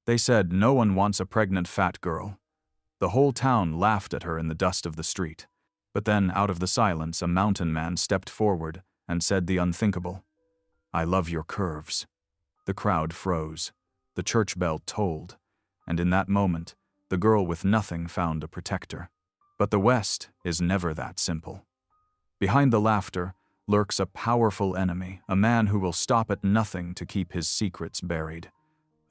They said no one wants a pregnant fat girl. The whole town laughed at her in the dust of the street. But then, out of the silence, a mountain man stepped forward and said the unthinkable. "I love your curves." The crowd froze. The church bell tolled. And in that moment, the girl with nothing found a protector. But the West is never that simple. Behind the laughter lurks a powerful enemy, a man who will stop at nothing to keep his secrets buried.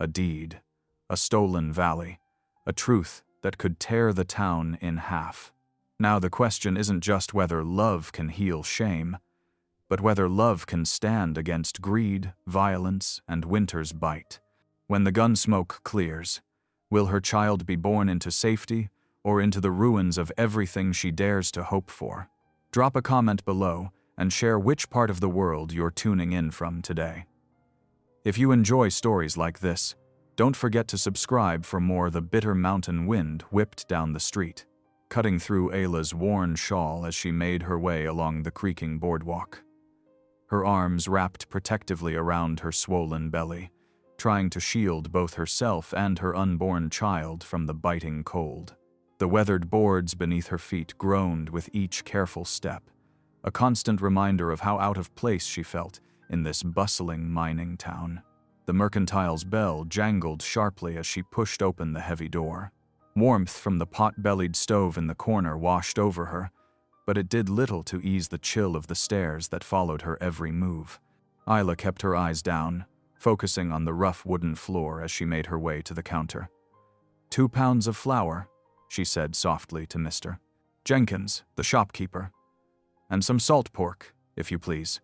A deed, a stolen valley, a truth that could tear the town in half. Now the question isn't just whether love can heal shame, but whether love can stand against greed, violence, and winter's bite. When the gun smoke clears, will her child be born into safety or into the ruins of everything she dares to hope for? Drop a comment below and share which part of the world you're tuning in from today. If you enjoy stories like this, don't forget to subscribe for more. The bitter mountain wind whipped down the street, cutting through Ayla's worn shawl as she made her way along the creaking boardwalk. Her arms wrapped protectively around her swollen belly, trying to shield both herself and her unborn child from the biting cold. The weathered boards beneath her feet groaned with each careful step, a constant reminder of how out of place she felt in this bustling mining town. The mercantile's bell jangled sharply as she pushed open the heavy door. Warmth from the pot-bellied stove in the corner washed over her, but it did little to ease the chill of the stairs that followed her every move. Ayla kept her eyes down, focusing on the rough wooden floor as she made her way to the counter. 2 pounds of flour, she said softly to Mr. Jenkins, the shopkeeper. And some salt pork, if you please.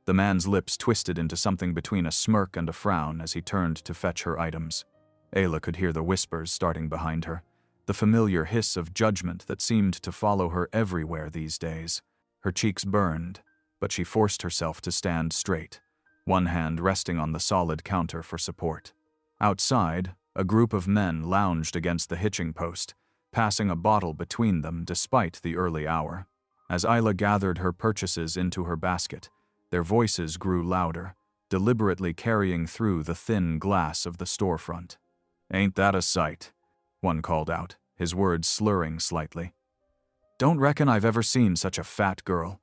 The man's lips twisted into something between a smirk and a frown as he turned to fetch her items. Ayla could hear the whispers starting behind her, the familiar hiss of judgment that seemed to follow her everywhere these days. Her cheeks burned, but she forced herself to stand straight, one hand resting on the solid counter for support. Outside, a group of men lounged against the hitching post, passing a bottle between them despite the early hour. As Ayla gathered her purchases into her basket, their voices grew louder, deliberately carrying through the thin glass of the storefront. "Ain't that a sight?" one called out, his words slurring slightly. "Don't reckon I've ever seen such a fat girl.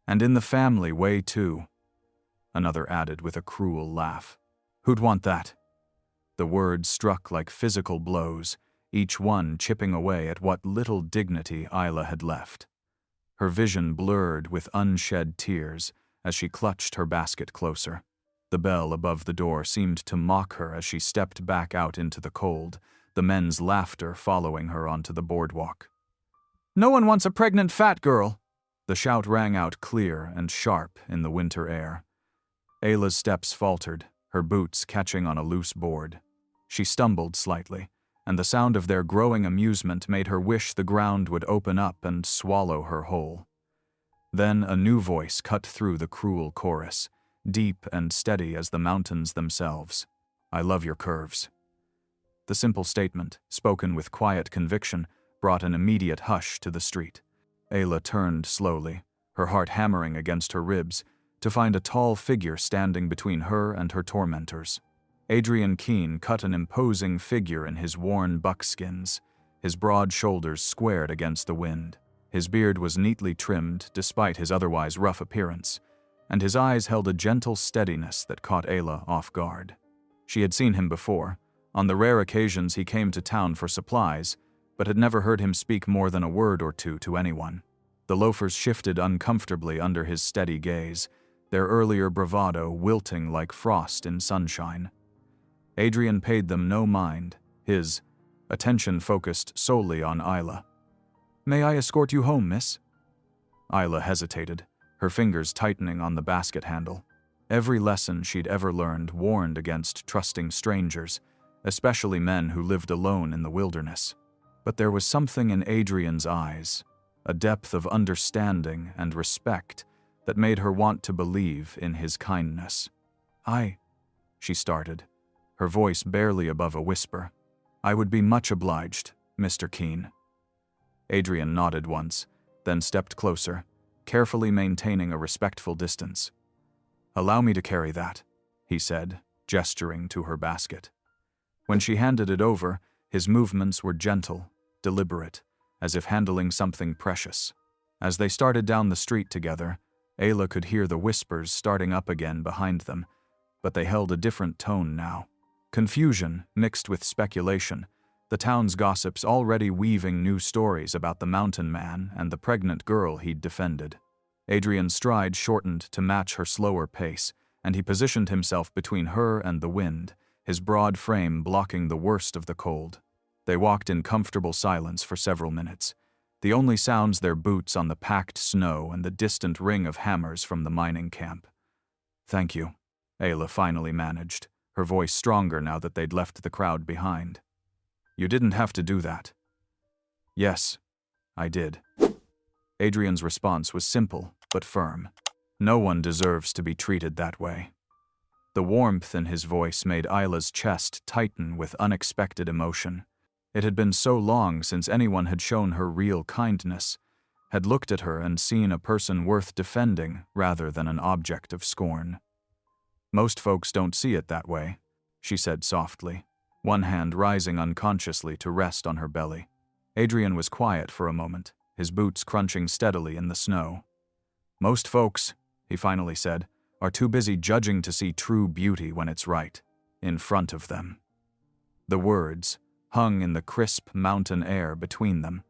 And in the family way, too," another added with a cruel laugh. "Who'd want that?" The words struck like physical blows, each one chipping away at what little dignity Ayla had left. Her vision blurred with unshed tears as she clutched her basket closer. The bell above the door seemed to mock her as she stepped back out into the cold, the men's laughter following her onto the boardwalk. "No one wants a pregnant fat girl!" The shout rang out clear and sharp in the winter air. Ayla's steps faltered, her boots catching on a loose board. She stumbled slightly, and the sound of their growing amusement made her wish the ground would open up and swallow her whole. Then a new voice cut through the cruel chorus, deep and steady as the mountains themselves. "I love your curves." The simple statement, spoken with quiet conviction, brought an immediate hush to the street. Ayla turned slowly, her heart hammering against her ribs, to find a tall figure standing between her and her tormentors. Adrian Keene cut an imposing figure in his worn buckskins, his broad shoulders squared against the wind. His beard was neatly trimmed despite his otherwise rough appearance, and his eyes held a gentle steadiness that caught Ayla off guard. She had seen him before, on the rare occasions he came to town for supplies, but had never heard him speak more than a word or two to anyone. The loafers shifted uncomfortably under his steady gaze, their earlier bravado wilting like frost in sunshine. Adrian paid them no mind, his attention focused solely on Ayla. "May I escort you home, miss?" Ayla hesitated, her fingers tightening on the basket handle. Every lesson she'd ever learned warned against trusting strangers, especially men who lived alone in the wilderness. But there was something in Adrian's eyes, a depth of understanding and respect that made her want to believe in his kindness. She started, her voice barely above a whisper. "I would be much obliged, Mr. Keene." Adrian nodded once, then stepped closer, carefully maintaining a respectful distance. "Allow me to carry that," he said, gesturing to her basket. When she handed it over, his movements were gentle, deliberate, as if handling something precious. As they started down the street together, Ayla could hear the whispers starting up again behind them, but they held a different tone now. Confusion mixed with speculation, the town's gossips already weaving new stories about the mountain man and the pregnant girl he'd defended. Adrian's stride shortened to match her slower pace, and he positioned himself between her and the wind, his broad frame blocking the worst of the cold. They walked in comfortable silence for several minutes, the only sounds their boots on the packed snow and the distant ring of hammers from the mining camp. "Thank you," Ayla finally managed, her voice stronger now that they'd left the crowd behind. "You didn't have to do that." "Yes, I did." Adrian's response was simple but firm. No one deserves to be treated that way. The warmth in his voice made Ayla's chest tighten with unexpected emotion. It had been so long since anyone had shown her real kindness, had looked at her and seen a person worth defending rather than an object of scorn. "Most folks don't see it that way," she said softly, one hand rising unconsciously to rest on her belly. Adrian was quiet for a moment, his boots crunching steadily in the snow. "Most folks," he finally said, "are too busy judging to see true beauty when it's right in front of them." The words hung in the crisp mountain air between them,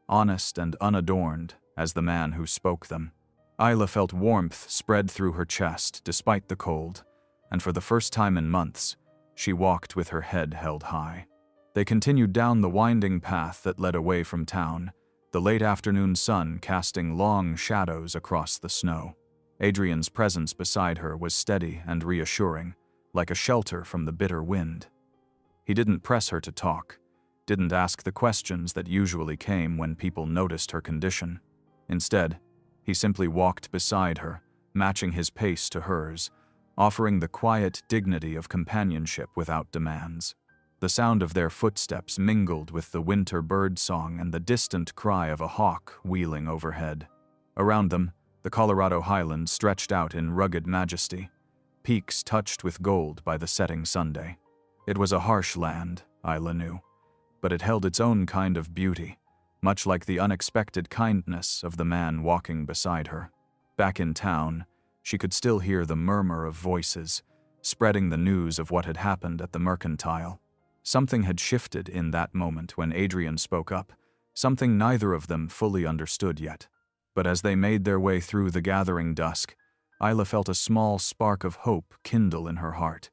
honest and unadorned as the man who spoke them. Ayla felt warmth spread through her chest despite the cold, and for the first time in months, she walked with her head held high. They continued down the winding path that led away from town, the late afternoon sun casting long shadows across the snow. Adrian's presence beside her was steady and reassuring, like a shelter from the bitter wind. He didn't press her to talk, didn't ask the questions that usually came when people noticed her condition. Instead, he simply walked beside her, matching his pace to hers, offering the quiet dignity of companionship without demands. The sound of their footsteps mingled with the winter bird song and the distant cry of a hawk wheeling overhead. Around them, the Colorado highlands stretched out in rugged majesty, peaks touched with gold by the setting Sunday. It was a harsh land, Ayla knew, but it held its own kind of beauty, much like the unexpected kindness of the man walking beside her. Back in town, she could still hear the murmur of voices, spreading the news of what had happened at the mercantile. Something had shifted in that moment when Adrian spoke up, something neither of them fully understood yet. But as they made their way through the gathering dusk, Ayla felt a small spark of hope kindle in her heart.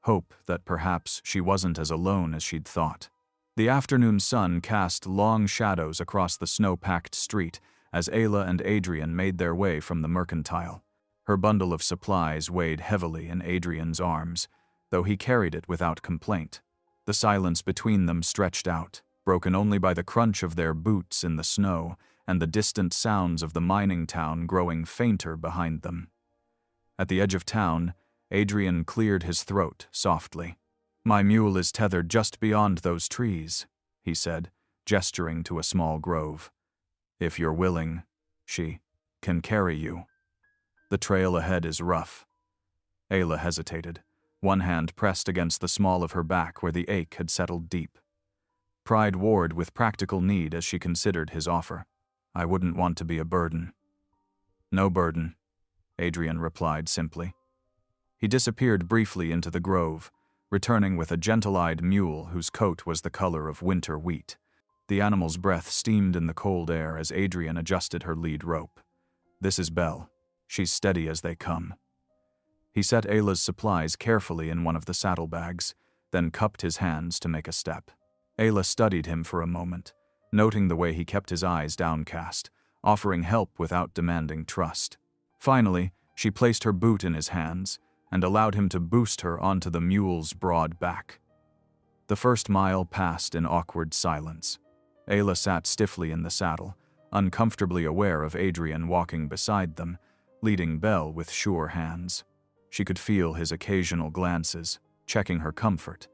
Hope that perhaps she wasn't as alone as she'd thought. The afternoon sun cast long shadows across the snow-packed street as Ayla and Adrian made their way from the mercantile. Her bundle of supplies weighed heavily in Adrian's arms, though he carried it without complaint. The silence between them stretched out, broken only by the crunch of their boots in the snow and the distant sounds of the mining town growing fainter behind them. At the edge of town, Adrian cleared his throat softly. "My mule is tethered just beyond those trees," he said, gesturing to a small grove. "If you're willing, she can carry you. The trail ahead is rough." Ayla hesitated, one hand pressed against the small of her back where the ache had settled deep. Pride warred with practical need as she considered his offer. "I wouldn't want to be a burden." "No burden," Adrian replied simply. He disappeared briefly into the grove, returning with a gentle-eyed mule whose coat was the color of winter wheat. The animal's breath steamed in the cold air as Adrian adjusted her lead rope. "This is Belle. She's steady as they come." He set Ayla's supplies carefully in one of the saddlebags, then cupped his hands to make a step. Ayla studied him for a moment, noting the way he kept his eyes downcast, offering help without demanding trust. Finally, she placed her boot in his hands and allowed him to boost her onto the mule's broad back. The first mile passed in awkward silence. Ayla sat stiffly in the saddle, uncomfortably aware of Adrian walking beside them, leading Belle with sure hands. She could feel his occasional glances, checking her comfort,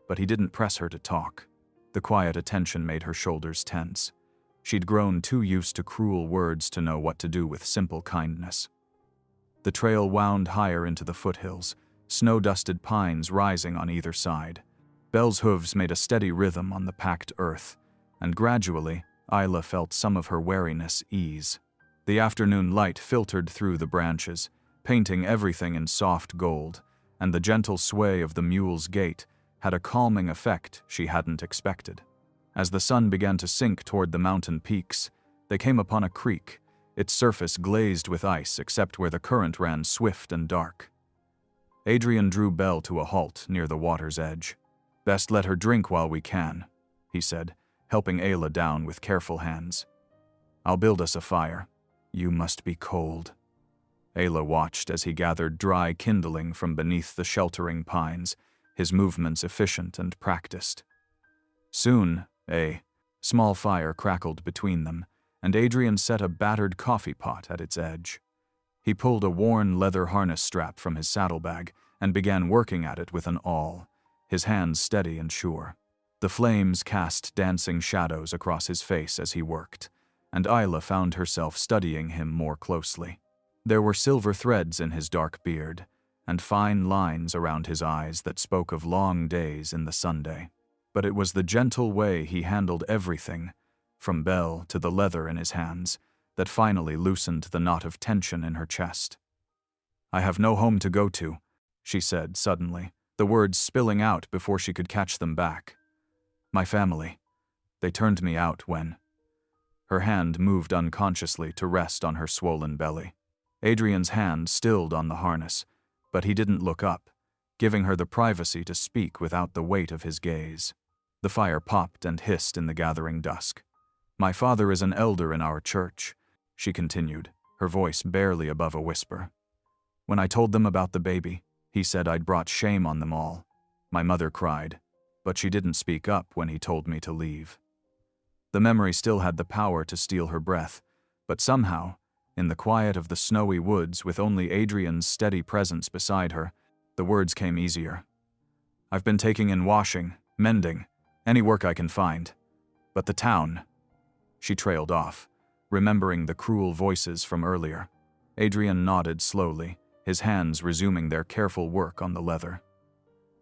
but he didn't press her to talk. The quiet attention made her shoulders tense. She'd grown too used to cruel words to know what to do with simple kindness. The trail wound higher into the foothills, snow-dusted pines rising on either side. Belle's hooves made a steady rhythm on the packed earth, and gradually, Isla felt some of her wariness ease. The afternoon light filtered through the branches, painting everything in soft gold, and the gentle sway of the mule's gait had a calming effect she hadn't expected. As the sun began to sink toward the mountain peaks, they came upon a creek, its surface glazed with ice except where the current ran swift and dark. Adrian drew Belle to a halt near the water's edge. "Best let her drink while we can," he said, helping Ayla down with careful hands. "I'll build us a fire. You must be cold." Ayla watched as he gathered dry kindling from beneath the sheltering pines, his movements efficient and practiced. Soon, a small fire crackled between them, and Adrian set a battered coffee pot at its edge. He pulled a worn leather harness strap from his saddlebag and began working at it with an awl, his hands steady and sure. The flames cast dancing shadows across his face as he worked, and Isla found herself studying him more closely. There were silver threads in his dark beard, and fine lines around his eyes that spoke of long days in the Sunday. But it was the gentle way he handled everything, from Belle to the leather in his hands, that finally loosened the knot of tension in her chest. "I have no home to go to," she said suddenly, the words spilling out before she could catch them back. "My family. They turned me out when—" Her hand moved unconsciously to rest on her swollen belly. Adrian's hand stilled on the harness, but he didn't look up, giving her the privacy to speak without the weight of his gaze. The fire popped and hissed in the gathering dusk. "My father is an elder in our church," she continued, her voice barely above a whisper. "When I told them about the baby, he said I'd brought shame on them all. My mother cried, but she didn't speak up when he told me to leave." The memory still had the power to steal her breath, but somehow, in the quiet of the snowy woods with only Adrian's steady presence beside her, the words came easier. "I've been taking in washing, mending, any work I can find. But the town—" She trailed off, remembering the cruel voices from earlier. Adrian nodded slowly, his hands resuming their careful work on the leather.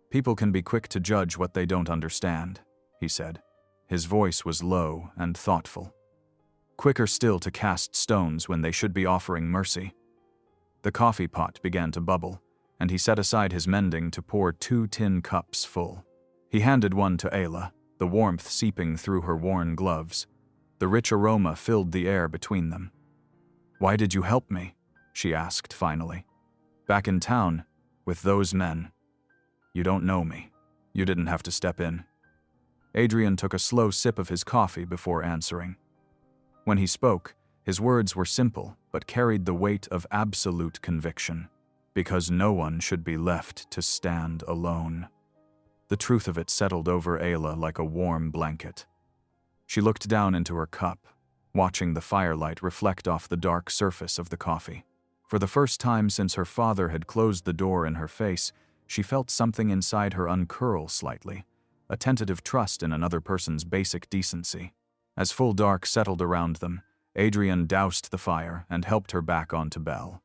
"People can be quick to judge what they don't understand," he said. His voice was low and thoughtful. "Quicker still to cast stones when they should be offering mercy." The coffee pot began to bubble, and he set aside his mending to pour 2 tin cups full. He handed one to Ayla, the warmth seeping through her worn gloves. The rich aroma filled the air between them. "Why did you help me?" she asked finally. "Back in town, with those men. You don't know me. You didn't have to step in." Adrian took a slow sip of his coffee before answering. When he spoke, his words were simple but carried the weight of absolute conviction, because no one should be left to stand alone. The truth of it settled over Ayla like a warm blanket. She looked down into her cup, watching the firelight reflect off the dark surface of the coffee. For the first time since her father had closed the door in her face, she felt something inside her uncurl slightly, a tentative trust in another person's basic decency. As full dark settled around them, Adrian doused the fire and helped her back onto Belle.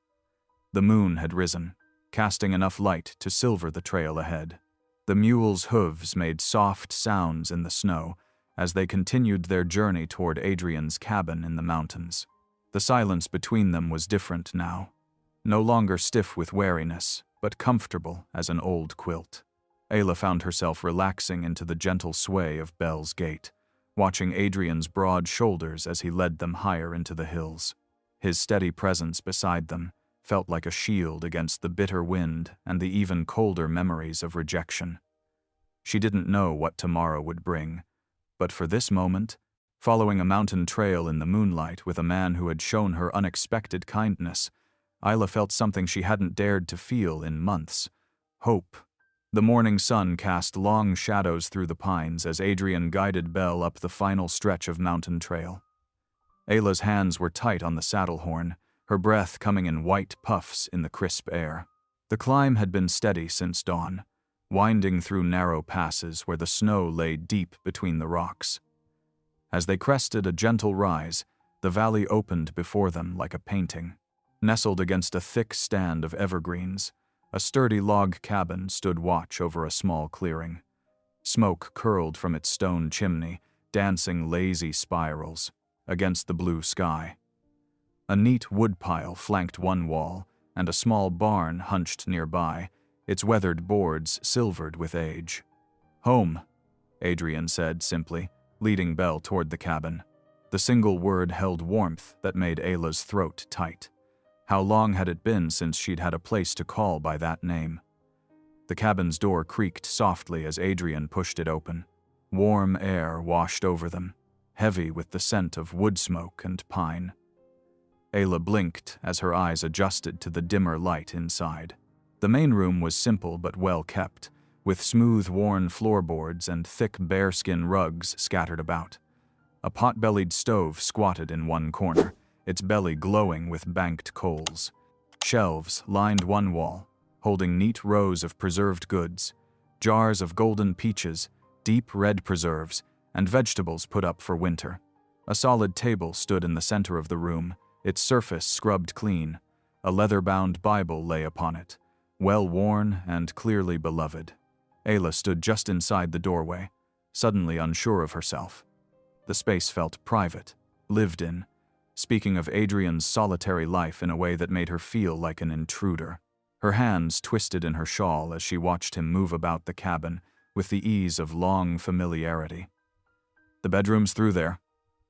The moon had risen, casting enough light to silver the trail ahead. The mule's hooves made soft sounds in the snow as they continued their journey toward Adrian's cabin in the mountains. The silence between them was different now, no longer stiff with wariness, but comfortable as an old quilt. Ayla found herself relaxing into the gentle sway of Belle's gait, watching Adrian's broad shoulders as he led them higher into the hills. His steady presence beside them felt like a shield against the bitter wind and the even colder memories of rejection. She didn't know what tomorrow would bring, but for this moment, following a mountain trail in the moonlight with a man who had shown her unexpected kindness, Isla felt something she hadn't dared to feel in months: hope. The morning sun cast long shadows through the pines as Adrian guided Belle up the final stretch of mountain trail. Ayla's hands were tight on the saddle horn, her breath coming in white puffs in the crisp air. The climb had been steady since dawn, winding through narrow passes where the snow lay deep between the rocks. As they crested a gentle rise, the valley opened before them like a painting. Nestled against a thick stand of evergreens, a sturdy log cabin stood watch over a small clearing. Smoke curled from its stone chimney, dancing lazy spirals against the blue sky. A neat woodpile flanked one wall, and a small barn hunched nearby, its weathered boards silvered with age. "Home," Adrian said simply, leading Belle toward the cabin. The single word held warmth that made Ayla's throat tight. How long had it been since she'd had a place to call by that name? The cabin's door creaked softly as Adrian pushed it open. Warm air washed over them, heavy with the scent of wood smoke and pine. Ayla blinked as her eyes adjusted to the dimmer light inside. The main room was simple but well kept, with smooth worn floorboards and thick bearskin rugs scattered about. A pot-bellied stove squatted in one corner, its belly glowing with banked coals. Shelves lined one wall, holding neat rows of preserved goods, jars of golden peaches, deep red preserves, and vegetables put up for winter. A solid table stood in the center of the room, its surface scrubbed clean. A leather-bound Bible lay upon it, well-worn and clearly beloved. Ayla stood just inside the doorway, suddenly unsure of herself. The space felt private, lived in, speaking of Adrian's solitary life in a way that made her feel like an intruder. Her hands twisted in her shawl as she watched him move about the cabin with the ease of long familiarity. "The bedroom's through there,"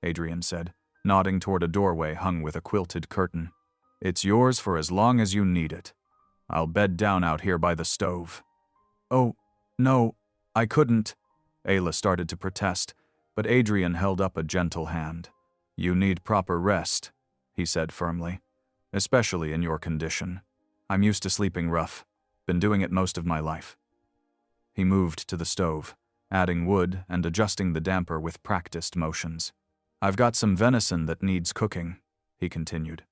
Adrian said, nodding toward a doorway hung with a quilted curtain. "It's yours for as long as you need it. I'll bed down out here by the stove." "Oh, no, I couldn't," Ayla started to protest, but Adrian held up a gentle hand. "You need proper rest," he said firmly, "especially in your condition. I'm used to sleeping rough, been doing it most of my life." He moved to the stove, adding wood and adjusting the damper with practiced motions. "I've got some venison that needs cooking," he continued.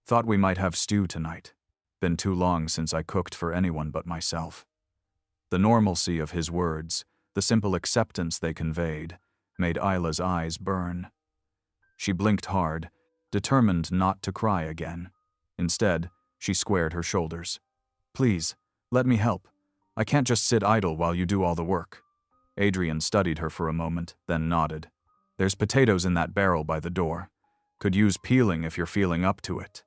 "Thought we might have stew tonight. Been too long since I cooked for anyone but myself." The normalcy of his words, the simple acceptance they conveyed, made Ayla's eyes burn. She blinked hard, determined not to cry again. Instead, she squared her shoulders. "Please, let me help. I can't just sit idle while you do all the work." Adrian studied her for a moment, then nodded. "There's potatoes in that barrel by the door. Could use peeling if you're feeling up to it."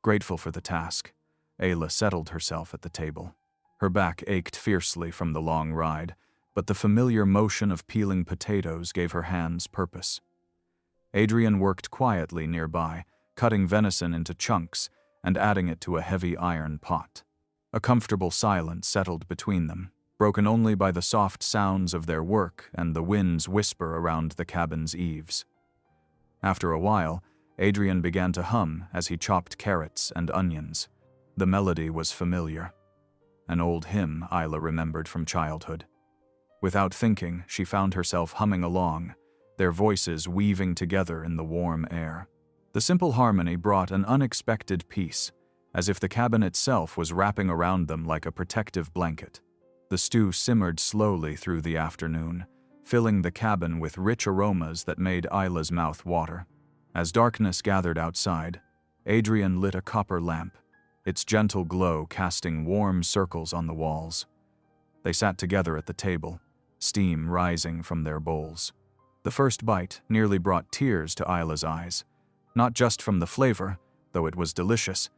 Grateful for the task, Ayla settled herself at the table. Her back ached fiercely from the long ride, but the familiar motion of peeling potatoes gave her hands purpose. Adrian worked quietly nearby, cutting venison into chunks and adding it to a heavy iron pot. A comfortable silence settled between them, broken only by the soft sounds of their work and the wind's whisper around the cabin's eaves. After a while, Adrian began to hum as he chopped carrots and onions. The melody was familiar. An old hymn Ayla remembered from childhood. Without thinking, she found herself humming along, their voices weaving together in the warm air. The simple harmony brought an unexpected peace, as if the cabin itself was wrapping around them like a protective blanket. The stew simmered slowly through the afternoon, filling the cabin with rich aromas that made Ayla's mouth water. As darkness gathered outside, Adrian lit a copper lamp, its gentle glow casting warm circles on the walls. They sat together at the table, steam rising from their bowls. The first bite nearly brought tears to Ayla's eyes, not just from the flavor, though it was delicious,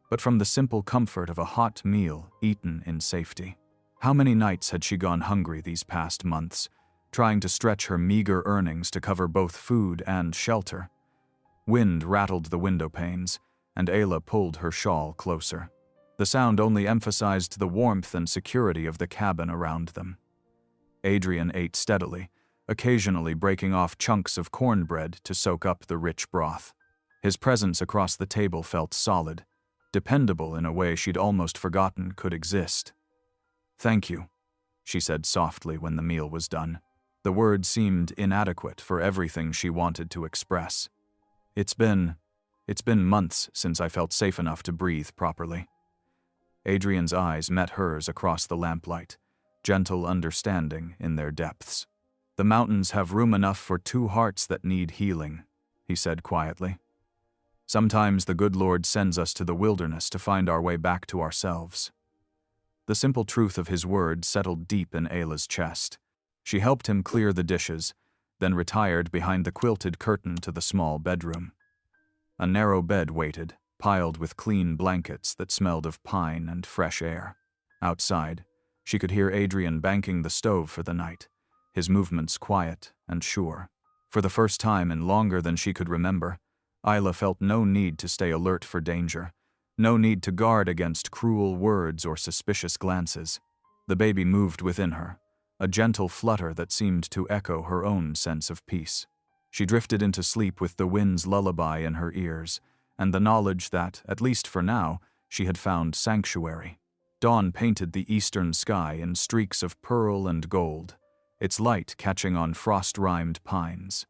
but from the simple comfort of a hot meal eaten in safety. How many nights had she gone hungry these past months, trying to stretch her meager earnings to cover both food and shelter? Wind rattled the window panes, and Ayla pulled her shawl closer. The sound only emphasized the warmth and security of the cabin around them. Adrian ate steadily, occasionally breaking off chunks of cornbread to soak up the rich broth. His presence across the table felt solid, dependable in a way she'd almost forgotten could exist. "Thank you," she said softly when the meal was done. The words seemed inadequate for everything she wanted to express. It's been months since I felt safe enough to breathe properly." Adrian's eyes met hers across the lamplight, gentle understanding in their depths. "The mountains have room enough for two hearts that need healing," he said quietly. "Sometimes the good Lord sends us to the wilderness to find our way back to ourselves." The simple truth of his words settled deep in Ayla's chest. She helped him clear the dishes, then retired behind the quilted curtain to the small bedroom. A narrow bed waited, piled with clean blankets that smelled of pine and fresh air. Outside, she could hear Adrian banking the stove for the night, his movements quiet and sure. For the first time in longer than she could remember, Isla felt no need to stay alert for danger, no need to guard against cruel words or suspicious glances. The baby moved within her, a gentle flutter that seemed to echo her own sense of peace. She drifted into sleep with the wind's lullaby in her ears, and the knowledge that, at least for now, she had found sanctuary. Dawn painted the eastern sky in streaks of pearl and gold, its light catching on frost-rimed pines.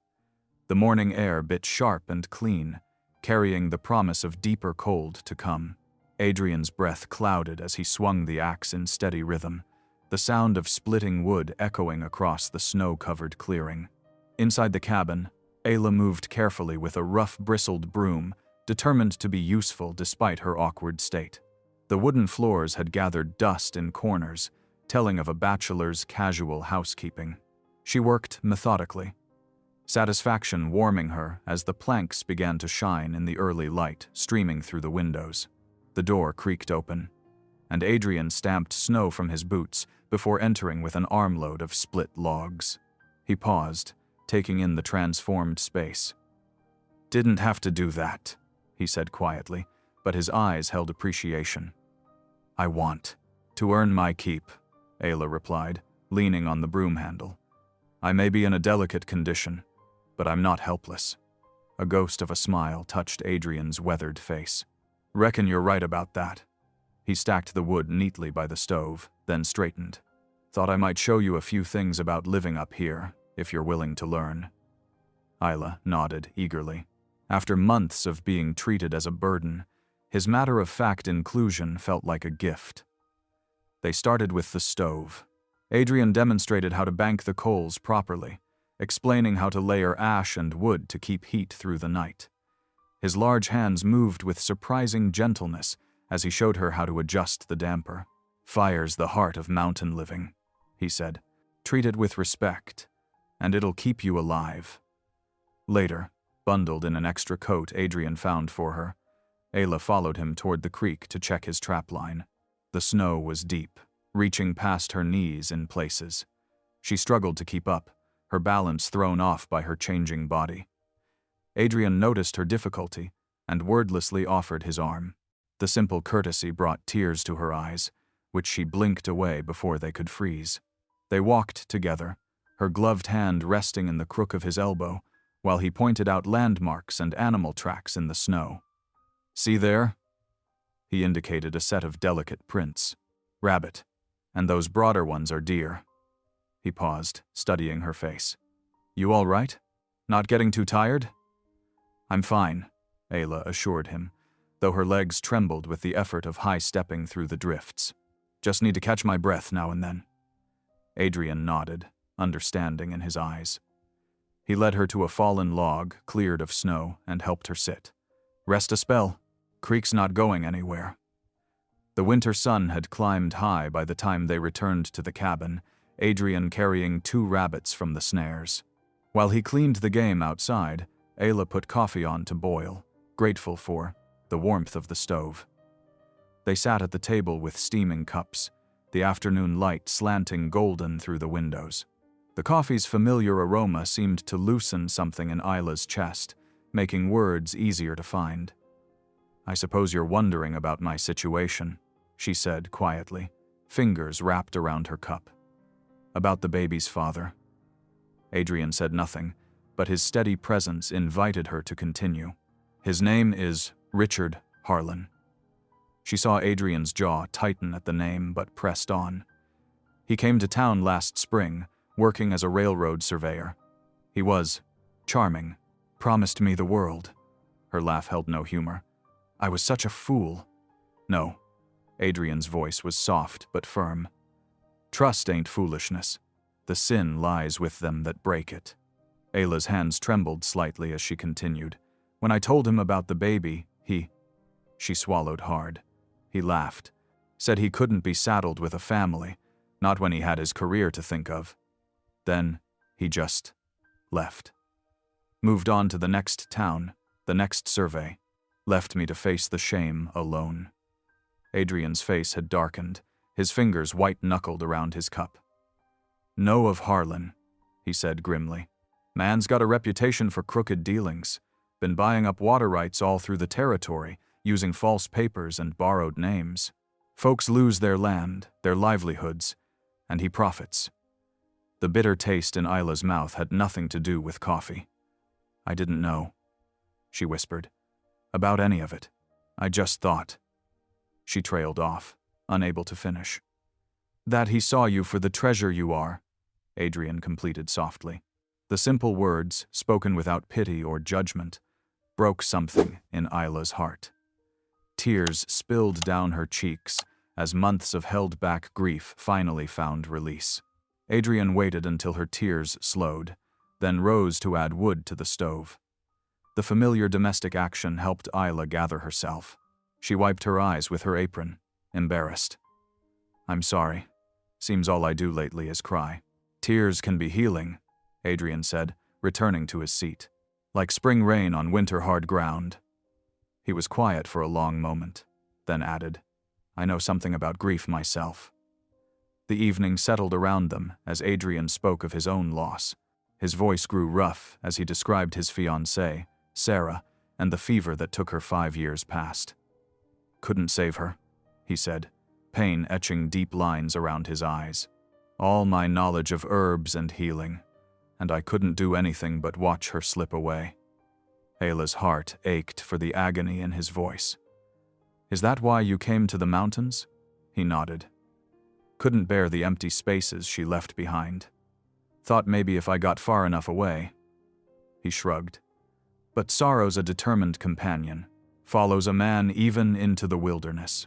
The morning air bit sharp and clean, carrying the promise of deeper cold to come. Adrian's breath clouded as he swung the axe in steady rhythm, the sound of splitting wood echoing across the snow-covered clearing. Inside the cabin, Ayla moved carefully with a rough, bristled broom, determined to be useful despite her awkward state. The wooden floors had gathered dust in corners, telling of a bachelor's casual housekeeping. She worked methodically, satisfaction warming her as the planks began to shine in the early light streaming through the windows. The door creaked open, and Adrian stamped snow from his boots before entering with an armload of split logs. He paused, taking in the transformed space. "Didn't have to do that," he said quietly, but his eyes held appreciation. "I want to earn my keep," Ayla replied, leaning on the broom handle. "I may be in a delicate condition, but I'm not helpless." A ghost of a smile touched Adrian's weathered face. "Reckon you're right about that." He stacked the wood neatly by the stove, then straightened. "Thought I might show you a few things about living up here, if you're willing to learn." Isla nodded eagerly. After months of being treated as a burden, his matter-of-fact inclusion felt like a gift. They started with the stove. Adrian demonstrated how to bank the coals properly, explaining how to layer ash and wood to keep heat through the night. His large hands moved with surprising gentleness as he showed her how to adjust the damper. "Fire's the heart of mountain living," he said. "Treat it with respect, and it'll keep you alive." Later, bundled in an extra coat Adrian found for her, Ayla followed him toward the creek to check his trapline. The snow was deep, reaching past her knees in places. She struggled to keep up, her balance thrown off by her changing body. Adrian noticed her difficulty and wordlessly offered his arm. The simple courtesy brought tears to her eyes, which she blinked away before they could freeze. They walked together, her gloved hand resting in the crook of his elbow, while he pointed out landmarks and animal tracks in the snow. "See there?" He indicated a set of delicate prints. "Rabbit, and those broader ones are deer." He paused, studying her face. "You all right? Not getting too tired?" "I'm fine," Ayla assured him, though her legs trembled with the effort of high-stepping through the drifts. "Just need to catch my breath now and then." Adrian nodded, understanding in his eyes. He led her to a fallen log, cleared of snow, and helped her sit. "Rest a spell. Creek's not going anywhere." The winter sun had climbed high by the time they returned to the cabin, Adrian carrying 2 rabbits from the snares. While he cleaned the game outside, Ayla put coffee on to boil, grateful for the warmth of the stove. They sat at the table with steaming cups, the afternoon light slanting golden through the windows. The coffee's familiar aroma seemed to loosen something in Isla's chest, making words easier to find. "I suppose you're wondering about my situation," she said quietly, fingers wrapped around her cup. "About the baby's father." Adrian said nothing, but his steady presence invited her to continue. "His name is Richard Harlan." She saw Adrian's jaw tighten at the name but pressed on. "He came to town last spring, working as a railroad surveyor. He was charming, promised me the world." Her laugh held no humor. "I was such a fool." "No." Adrian's voice was soft but firm. "Trust ain't foolishness. The sin lies with them that break it." Ayla's hands trembled slightly as she continued. "When I told him about the baby, She swallowed hard. He laughed, said he couldn't be saddled with a family, not when he had his career to think of. Then, he just left. Moved on to the next town, the next survey. Left me to face the shame alone. Adrian's face had darkened, his fingers white-knuckled around his cup. "Know of Harlan," he said grimly. "Man's got a reputation for crooked dealings. Been buying up water rights all through the territory, using false papers and borrowed names. Folks lose their land, their livelihoods, and he profits." The bitter taste in Isla's mouth had nothing to do with coffee. "I didn't know," she whispered, "about any of it. I just thought." She trailed off, unable to finish. "That he saw you for the treasure you are," Adrian completed softly. The simple words, spoken without pity or judgment, broke something in Isla's heart. Tears spilled down her cheeks as months of held-back grief finally found release. Adrian waited until her tears slowed, then rose to add wood to the stove. The familiar domestic action helped Isla gather herself. She wiped her eyes with her apron, embarrassed. "I'm sorry. Seems all I do lately is cry." "Tears can be healing," Adrian said, returning to his seat. "Like spring rain on winter-hard ground." He was quiet for a long moment, then added, "I know something about grief myself." The evening settled around them as Adrian spoke of his own loss. His voice grew rough as he described his fiancée, Sarah, and the fever that took her 5 years past. "Couldn't save her," he said, pain etching deep lines around his eyes. "All my knowledge of herbs and healing, and I couldn't do anything but watch her slip away." Ayla's heart ached for the agony in his voice. "Is that why you came to the mountains?" He nodded. "Couldn't bear the empty spaces she left behind. Thought maybe if I got far enough away." He shrugged. "But sorrow's a determined companion, follows a man even into the wilderness."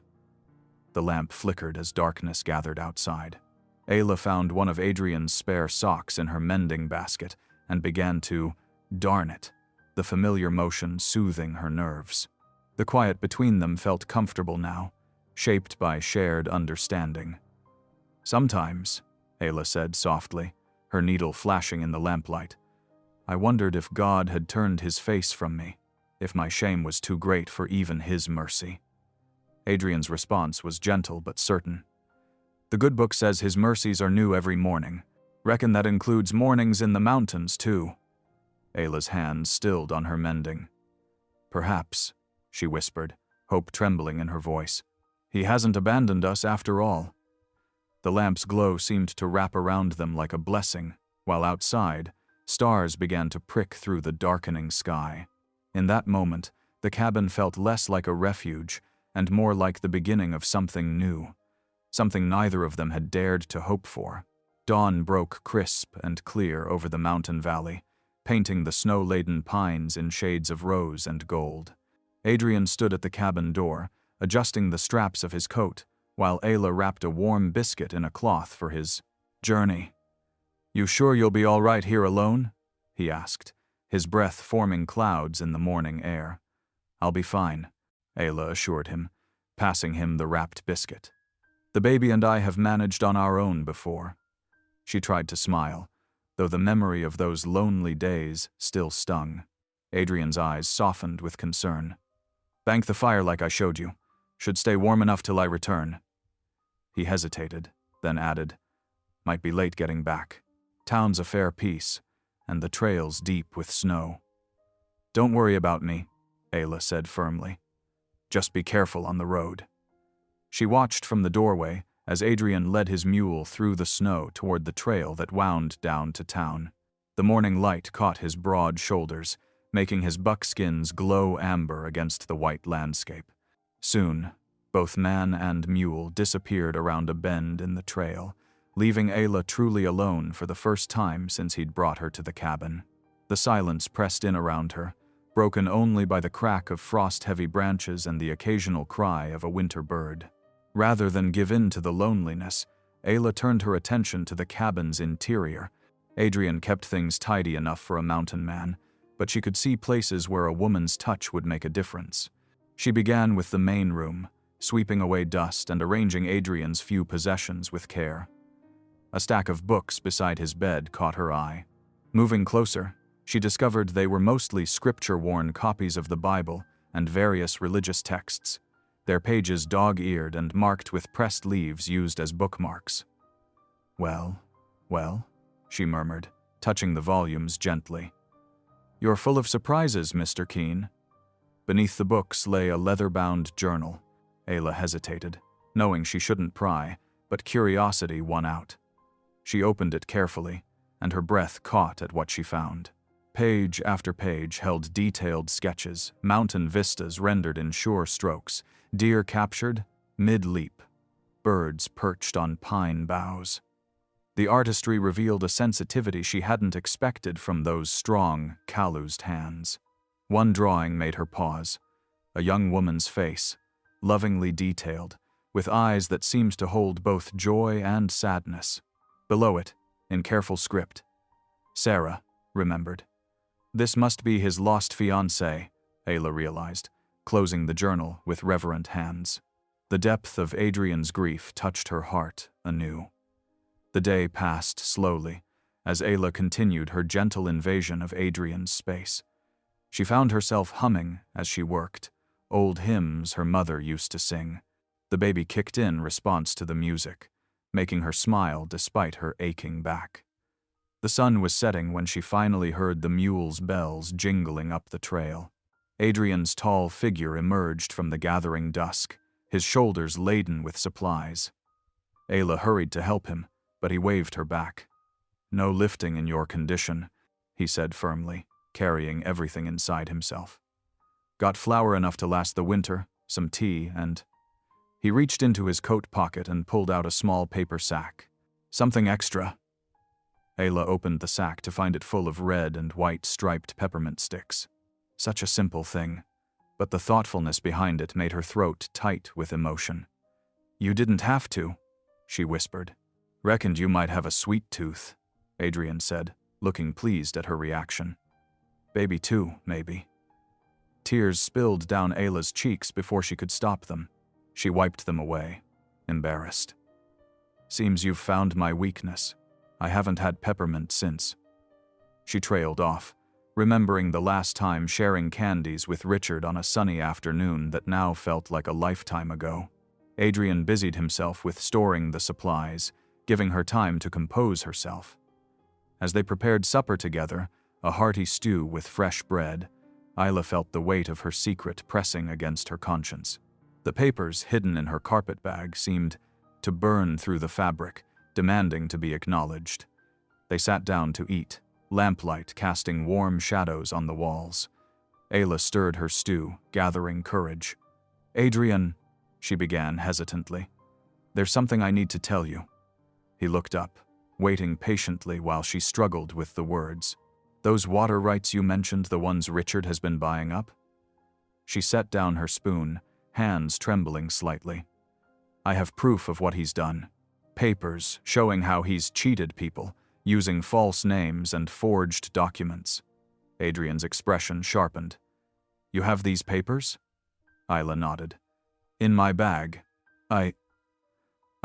The lamp flickered as darkness gathered outside. Ayla found one of Adrian's spare socks in her mending basket and began to darn it, the familiar motion soothing her nerves. The quiet between them felt comfortable now, shaped by shared understanding. "Sometimes," Ayla said softly, her needle flashing in the lamplight, "I wondered if God had turned his face from me, if my shame was too great for even his mercy." Adrian's response was gentle but certain. "The good book says his mercies are new every morning. Reckon that includes mornings in the mountains, too." Ayla's hand stilled on her mending. "Perhaps," she whispered, hope trembling in her voice. "He hasn't abandoned us after all." The lamp's glow seemed to wrap around them like a blessing, while outside, stars began to prick through the darkening sky. In that moment, the cabin felt less like a refuge and more like the beginning of something new, something neither of them had dared to hope for. Dawn broke crisp and clear over the mountain valley, painting the snow-laden pines in shades of rose and gold. Adrian stood at the cabin door, adjusting the straps of his coat, while Ayla wrapped a warm biscuit in a cloth for his journey. "You sure you'll be all right here alone?" he asked, his breath forming clouds in the morning air. "I'll be fine," Ayla assured him, passing him the wrapped biscuit. "The baby and I have managed on our own before." She tried to smile, though the memory of those lonely days still stung. Adrian's eyes softened with concern. "Bank the fire like I showed you. Should stay warm enough till I return." He hesitated, then added, "Might be late getting back. Town's a fair piece, and the trail's deep with snow." "Don't worry about me," Ayla said firmly. "Just be careful on the road." She watched from the doorway as Adrian led his mule through the snow toward the trail that wound down to town. The morning light caught his broad shoulders, making his buckskins glow amber against the white landscape. Soon, both man and mule disappeared around a bend in the trail, leaving Ayla truly alone for the first time since he'd brought her to the cabin. The silence pressed in around her, broken only by the crack of frost-heavy branches and the occasional cry of a winter bird. Rather than give in to the loneliness, Ayla turned her attention to the cabin's interior. Adrian kept things tidy enough for a mountain man, but she could see places where a woman's touch would make a difference. She began with the main room, sweeping away dust and arranging Adrian's few possessions with care. A stack of books beside his bed caught her eye. Moving closer, she discovered they were mostly scripture-worn copies of the Bible and various religious texts, their pages dog-eared and marked with pressed leaves used as bookmarks. "Well, well," she murmured, touching the volumes gently. "You're full of surprises, Mr. Keene." Beneath the books lay a leather-bound journal. Ayla hesitated, knowing she shouldn't pry, but curiosity won out. She opened it carefully, and her breath caught at what she found. Page after page held detailed sketches, mountain vistas rendered in sure strokes, deer captured mid-leap, birds perched on pine boughs. The artistry revealed a sensitivity she hadn't expected from those strong, calloused hands. One drawing made her pause, a young woman's face, lovingly detailed, with eyes that seemed to hold both joy and sadness. Below it, in careful script, Sarah remembered. This must be his lost fiancée, Ayla realized, closing the journal with reverent hands. The depth of Adrian's grief touched her heart anew. The day passed slowly, as Ayla continued her gentle invasion of Adrian's space. She found herself humming, as she worked, old hymns her mother used to sing. The baby kicked in response to the music, making her smile despite her aching back. The sun was setting when she finally heard the mule's bells jingling up the trail. Adrian's tall figure emerged from the gathering dusk, his shoulders laden with supplies. Ayla hurried to help him, but he waved her back. "No lifting in your condition," he said firmly, carrying everything inside himself. "Got flour enough to last the winter, some tea, and—" He reached into his coat pocket and pulled out a small paper sack. "Something extra." Ayla opened the sack to find it full of red and white striped peppermint sticks. Such a simple thing, but the thoughtfulness behind it made her throat tight with emotion. "You didn't have to," she whispered. "Reckoned you might have a sweet tooth," Adrian said, looking pleased at her reaction. "Baby too, maybe." Tears spilled down Ayla's cheeks before she could stop them. She wiped them away, embarrassed. "Seems you've found my weakness. I haven't had peppermint since." She trailed off, remembering the last time sharing candies with Richard on a sunny afternoon that now felt like a lifetime ago. Adrian busied himself with storing the supplies, giving her time to compose herself. As they prepared supper together, a hearty stew with fresh bread, Ayla felt the weight of her secret pressing against her conscience. The papers hidden in her carpet bag seemed to burn through the fabric, demanding to be acknowledged. They sat down to eat, lamplight casting warm shadows on the walls. Ayla stirred her stew, gathering courage. "Adrian," she began hesitantly, "there's something I need to tell you." He looked up, waiting patiently while she struggled with the words. "Those water rights you mentioned, the ones Richard has been buying up?" She set down her spoon, hands trembling slightly. "I have proof of what he's done. Papers showing how he's cheated people, using false names and forged documents." Adrian's expression sharpened. "You have these papers?" Ayla nodded. "In my bag. I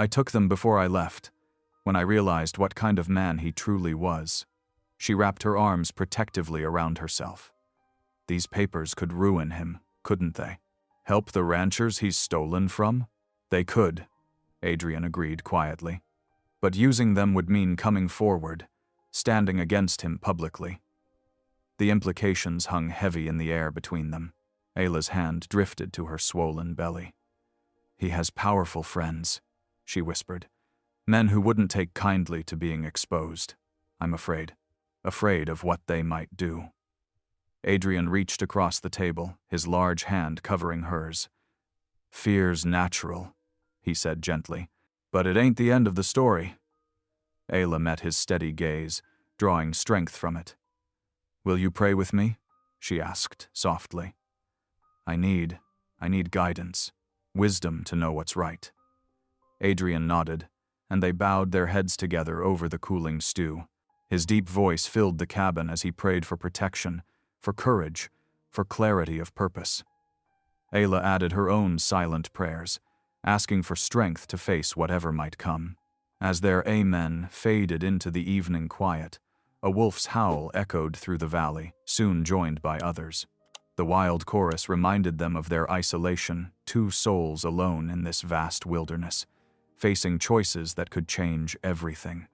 took them before I left, when I realized what kind of man he truly was." She wrapped her arms protectively around herself. These papers could ruin him, couldn't they? Help the ranchers he's stolen from? They could, Adrian agreed quietly. But using them would mean coming forward, standing against him publicly. The implications hung heavy in the air between them. Ayla's hand drifted to her swollen belly. "He has powerful friends," she whispered. "Men who wouldn't take kindly to being exposed. I'm afraid of what they might do." Adrian reached across the table, his large hand covering hers. "Fear's natural," he said gently, "but it ain't the end of the story." Ayla met his steady gaze, drawing strength from it. "Will you pray with me?" she asked softly. I need guidance, wisdom to know what's right." Adrian nodded, and they bowed their heads together over the cooling stew. His deep voice filled the cabin as he prayed for protection, for courage, for clarity of purpose. Ayla added her own silent prayers, asking for strength to face whatever might come. As their amen faded into the evening quiet, a wolf's howl echoed through the valley, soon joined by others. The wild chorus reminded them of their isolation, two souls alone in this vast wilderness, facing choices that could change everything.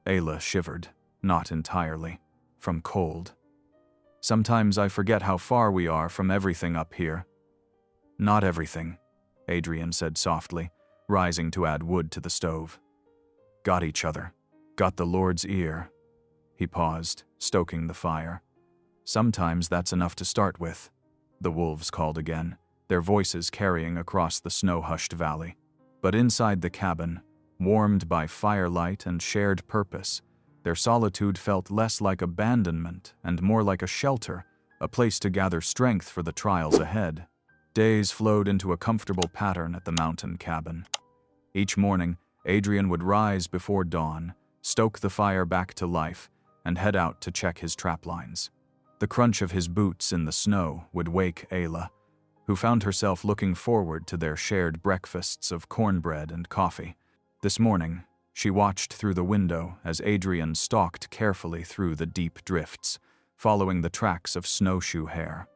Ayla shivered, not entirely, from cold. Sometimes I forget how far we are from everything up here. Not everything, Adrian said softly, rising to add wood to the stove. Got each other. Got the Lord's ear. He paused, stoking the fire. Sometimes that's enough to start with, the wolves called again, their voices carrying across the snow-hushed valley. But inside the cabin, warmed by firelight and shared purpose, their solitude felt less like abandonment and more like a shelter, a place to gather strength for the trials ahead. Days flowed into a comfortable pattern at the mountain cabin. Each morning, Adrian would rise before dawn, stoke the fire back to life, and head out to check his trap lines. The crunch of his boots in the snow would wake Ayla, who found herself looking forward to their shared breakfasts of cornbread and coffee. This morning, she watched through the window as Adrian stalked carefully through the deep drifts, following the tracks of snowshoe hair.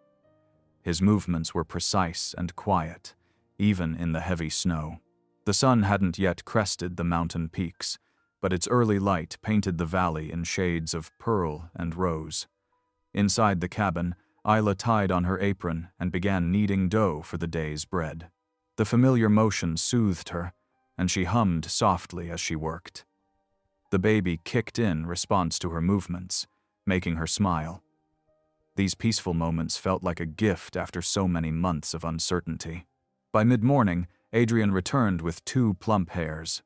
His movements were precise and quiet, even in the heavy snow. The sun hadn't yet crested the mountain peaks, but its early light painted the valley in shades of pearl and rose. Inside the cabin, Ayla tied on her apron and began kneading dough for the day's bread. The familiar motion soothed her, and she hummed softly as she worked. The baby kicked in response to her movements, making her smile. These peaceful moments felt like a gift after so many months of uncertainty. By mid-morning, Adrian returned with 2 plump hares.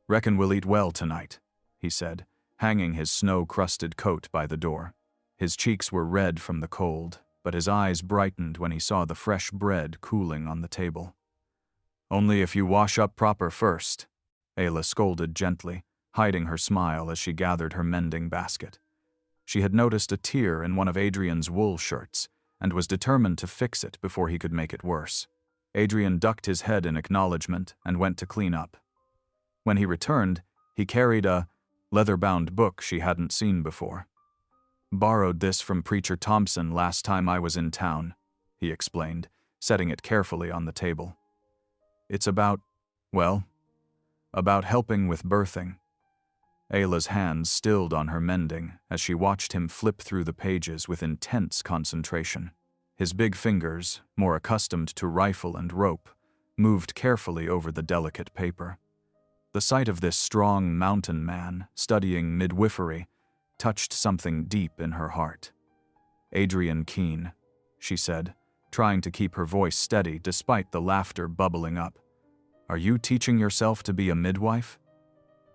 "Reckon we'll eat well tonight," he said, hanging his snow-crusted coat by the door. His cheeks were red from the cold, but his eyes brightened when he saw the fresh bread cooling on the table. "Only if you wash up proper first," Ayla scolded gently, hiding her smile as she gathered her mending basket. She had noticed a tear in one of Adrian's wool shirts and was determined to fix it before he could make it worse. Adrian ducked his head in acknowledgement and went to clean up. When he returned, he carried a leather-bound book she hadn't seen before. "Borrowed this from Preacher Thompson last time I was in town," he explained, setting it carefully on the table. "It's about helping with birthing." Ayla's hands stilled on her mending as she watched him flip through the pages with intense concentration. His big fingers, more accustomed to rifle and rope, moved carefully over the delicate paper. The sight of this strong mountain man studying midwifery touched something deep in her heart. "Adrian Keene," she said, trying to keep her voice steady despite the laughter bubbling up. "Are you teaching yourself to be a midwife?"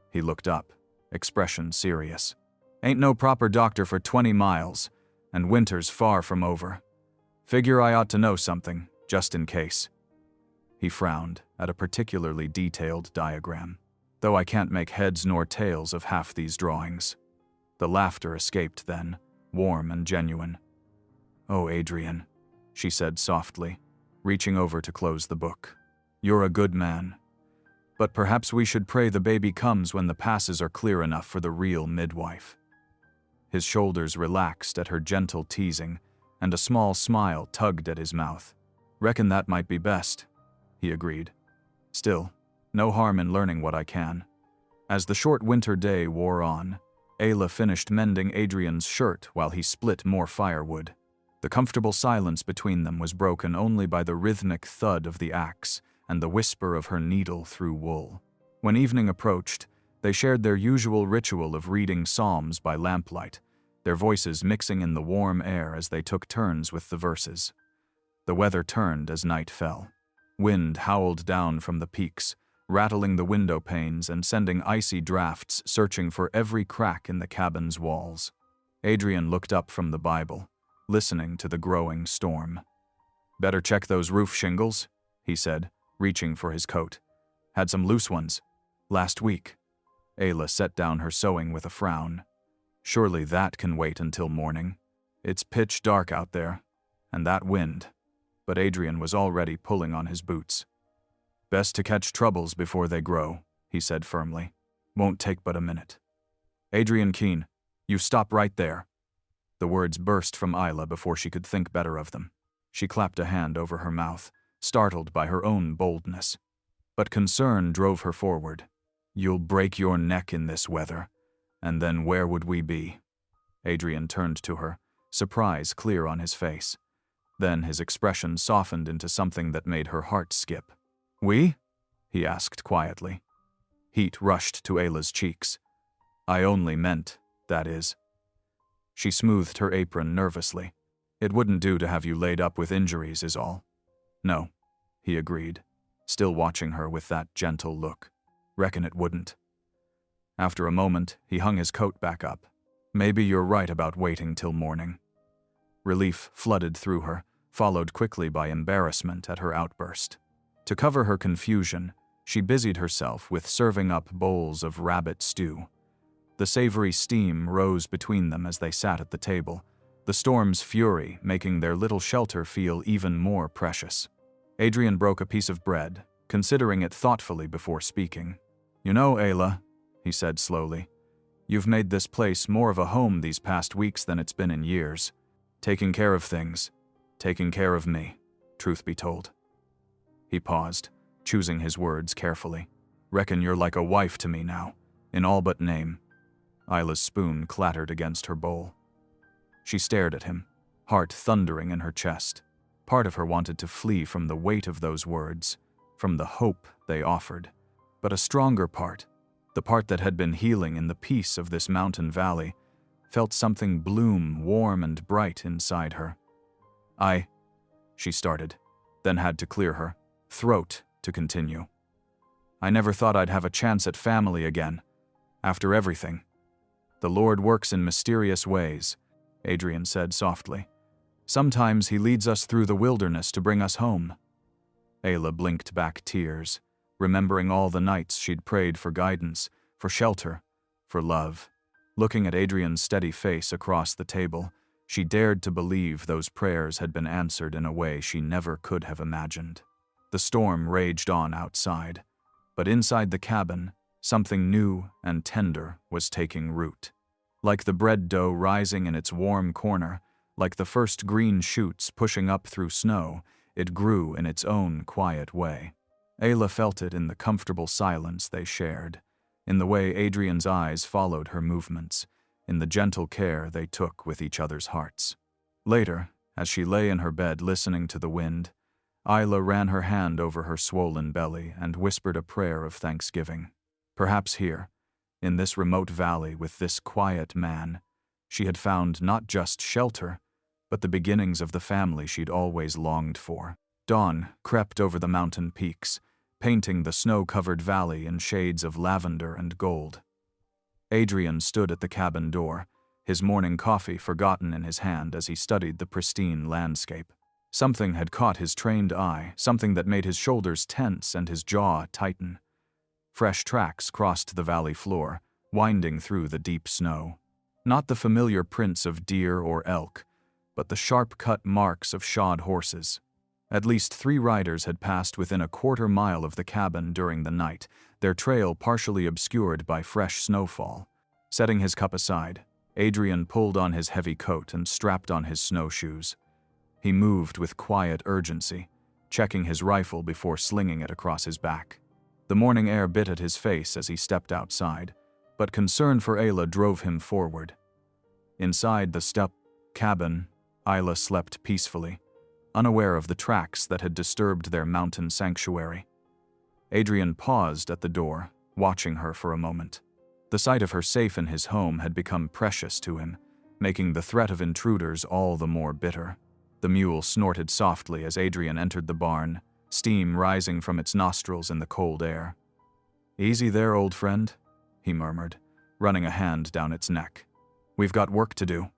He looked up, expression serious. "Ain't no proper doctor for 20 miles, and winter's far from over. Figure I ought to know something, just in case." He frowned at a particularly detailed diagram, though I can't make heads nor tails of half these drawings. The laughter escaped then, warm and genuine. "Oh, Adrian," she said softly, reaching over to close the book. "You're a good man. But perhaps we should pray the baby comes when the passes are clear enough for the real midwife." His shoulders relaxed at her gentle teasing, and a small smile tugged at his mouth. "Reckon that might be best," he agreed. "Still, no harm in learning what I can." As the short winter day wore on, Ayla finished mending Adrian's shirt while he split more firewood. The comfortable silence between them was broken only by the rhythmic thud of the axe and the whisper of her needle through wool. When evening approached, they shared their usual ritual of reading psalms by lamplight, their voices mixing in the warm air as they took turns with the verses. The weather turned as night fell. Wind howled down from the peaks, rattling the window panes and sending icy drafts searching for every crack in the cabin's walls. Adrian looked up from the Bible, listening to the growing storm. "Better check those roof shingles," he said, reaching for his coat. "Had some loose ones. Last week." Ayla set down her sewing with a frown. "Surely that can wait until morning. It's pitch dark out there, and that wind." But Adrian was already pulling on his boots. "Best to catch troubles before they grow," he said firmly. Won't take but a minute. Adrian Keene, you stop right there. The words burst from Isla before she could think better of them. She clapped a hand over her mouth, startled by her own boldness. But concern drove her forward. You'll break your neck in this weather, and then where would we be? Adrian turned to her, surprise clear on his face. Then his expression softened into something that made her heart skip. We? He asked quietly. Heat rushed to Ayla's cheeks. I only meant, that is. She smoothed her apron nervously. It wouldn't do to have you laid up with injuries is all. No, he agreed, still watching her with that gentle look. Reckon it wouldn't. After a moment, he hung his coat back up. Maybe you're right about waiting till morning. Relief flooded through her, followed quickly by embarrassment at her outburst. To cover her confusion, she busied herself with serving up bowls of rabbit stew. The savory steam rose between them as they sat at the table, the storm's fury making their little shelter feel even more precious. Adrian broke a piece of bread, considering it thoughtfully before speaking. You know, Ayla, he said slowly, you've made this place more of a home these past weeks than it's been in years. Taking care of things, taking care of me, truth be told. He paused, choosing his words carefully. Reckon you're like a wife to me now, in all but name. Isla's spoon clattered against her bowl. She stared at him, heart thundering in her chest. Part of her wanted to flee from the weight of those words, from the hope they offered. But a stronger part, the part that had been healing in the peace of this mountain valley, felt something bloom warm and bright inside her. She started, then had to clear her throat to continue. I never thought I'd have a chance at family again, after everything. The Lord works in mysterious ways, Adrian said softly. Sometimes he leads us through the wilderness to bring us home. Ayla blinked back tears, remembering all the nights she'd prayed for guidance, for shelter, for love. Looking at Adrian's steady face across the table, she dared to believe those prayers had been answered in a way she never could have imagined. The storm raged on outside, but inside the cabin, something new and tender was taking root. Like the bread dough rising in its warm corner, like the first green shoots pushing up through snow, it grew in its own quiet way. Ayla felt it in the comfortable silence they shared, in the way Adrian's eyes followed her movements, in the gentle care they took with each other's hearts. Later, as she lay in her bed listening to the wind, Isla ran her hand over her swollen belly and whispered a prayer of thanksgiving. Perhaps here, in this remote valley with this quiet man, she had found not just shelter, but the beginnings of the family she'd always longed for. Dawn crept over the mountain peaks, painting the snow-covered valley in shades of lavender and gold. Adrian stood at the cabin door, his morning coffee forgotten in his hand as he studied the pristine landscape. Something had caught his trained eye, something that made his shoulders tense and his jaw tighten. Fresh tracks crossed the valley floor, winding through the deep snow. Not the familiar prints of deer or elk, but the sharp-cut marks of shod horses. At least 3 riders had passed within a quarter-mile of the cabin during the night, their trail partially obscured by fresh snowfall. Setting his cup aside, Adrian pulled on his heavy coat and strapped on his snowshoes. He moved with quiet urgency, checking his rifle before slinging it across his back. The morning air bit at his face as he stepped outside, but concern for Ayla drove him forward. Inside the cabin, Isla slept peacefully, unaware of the tracks that had disturbed their mountain sanctuary. Adrian paused at the door, watching her for a moment. The sight of her safe in his home had become precious to him, making the threat of intruders all the more bitter. The mule snorted softly as Adrian entered the barn, steam rising from its nostrils in the cold air. "Easy there, old friend," he murmured, running a hand down its neck. "We've got work to do."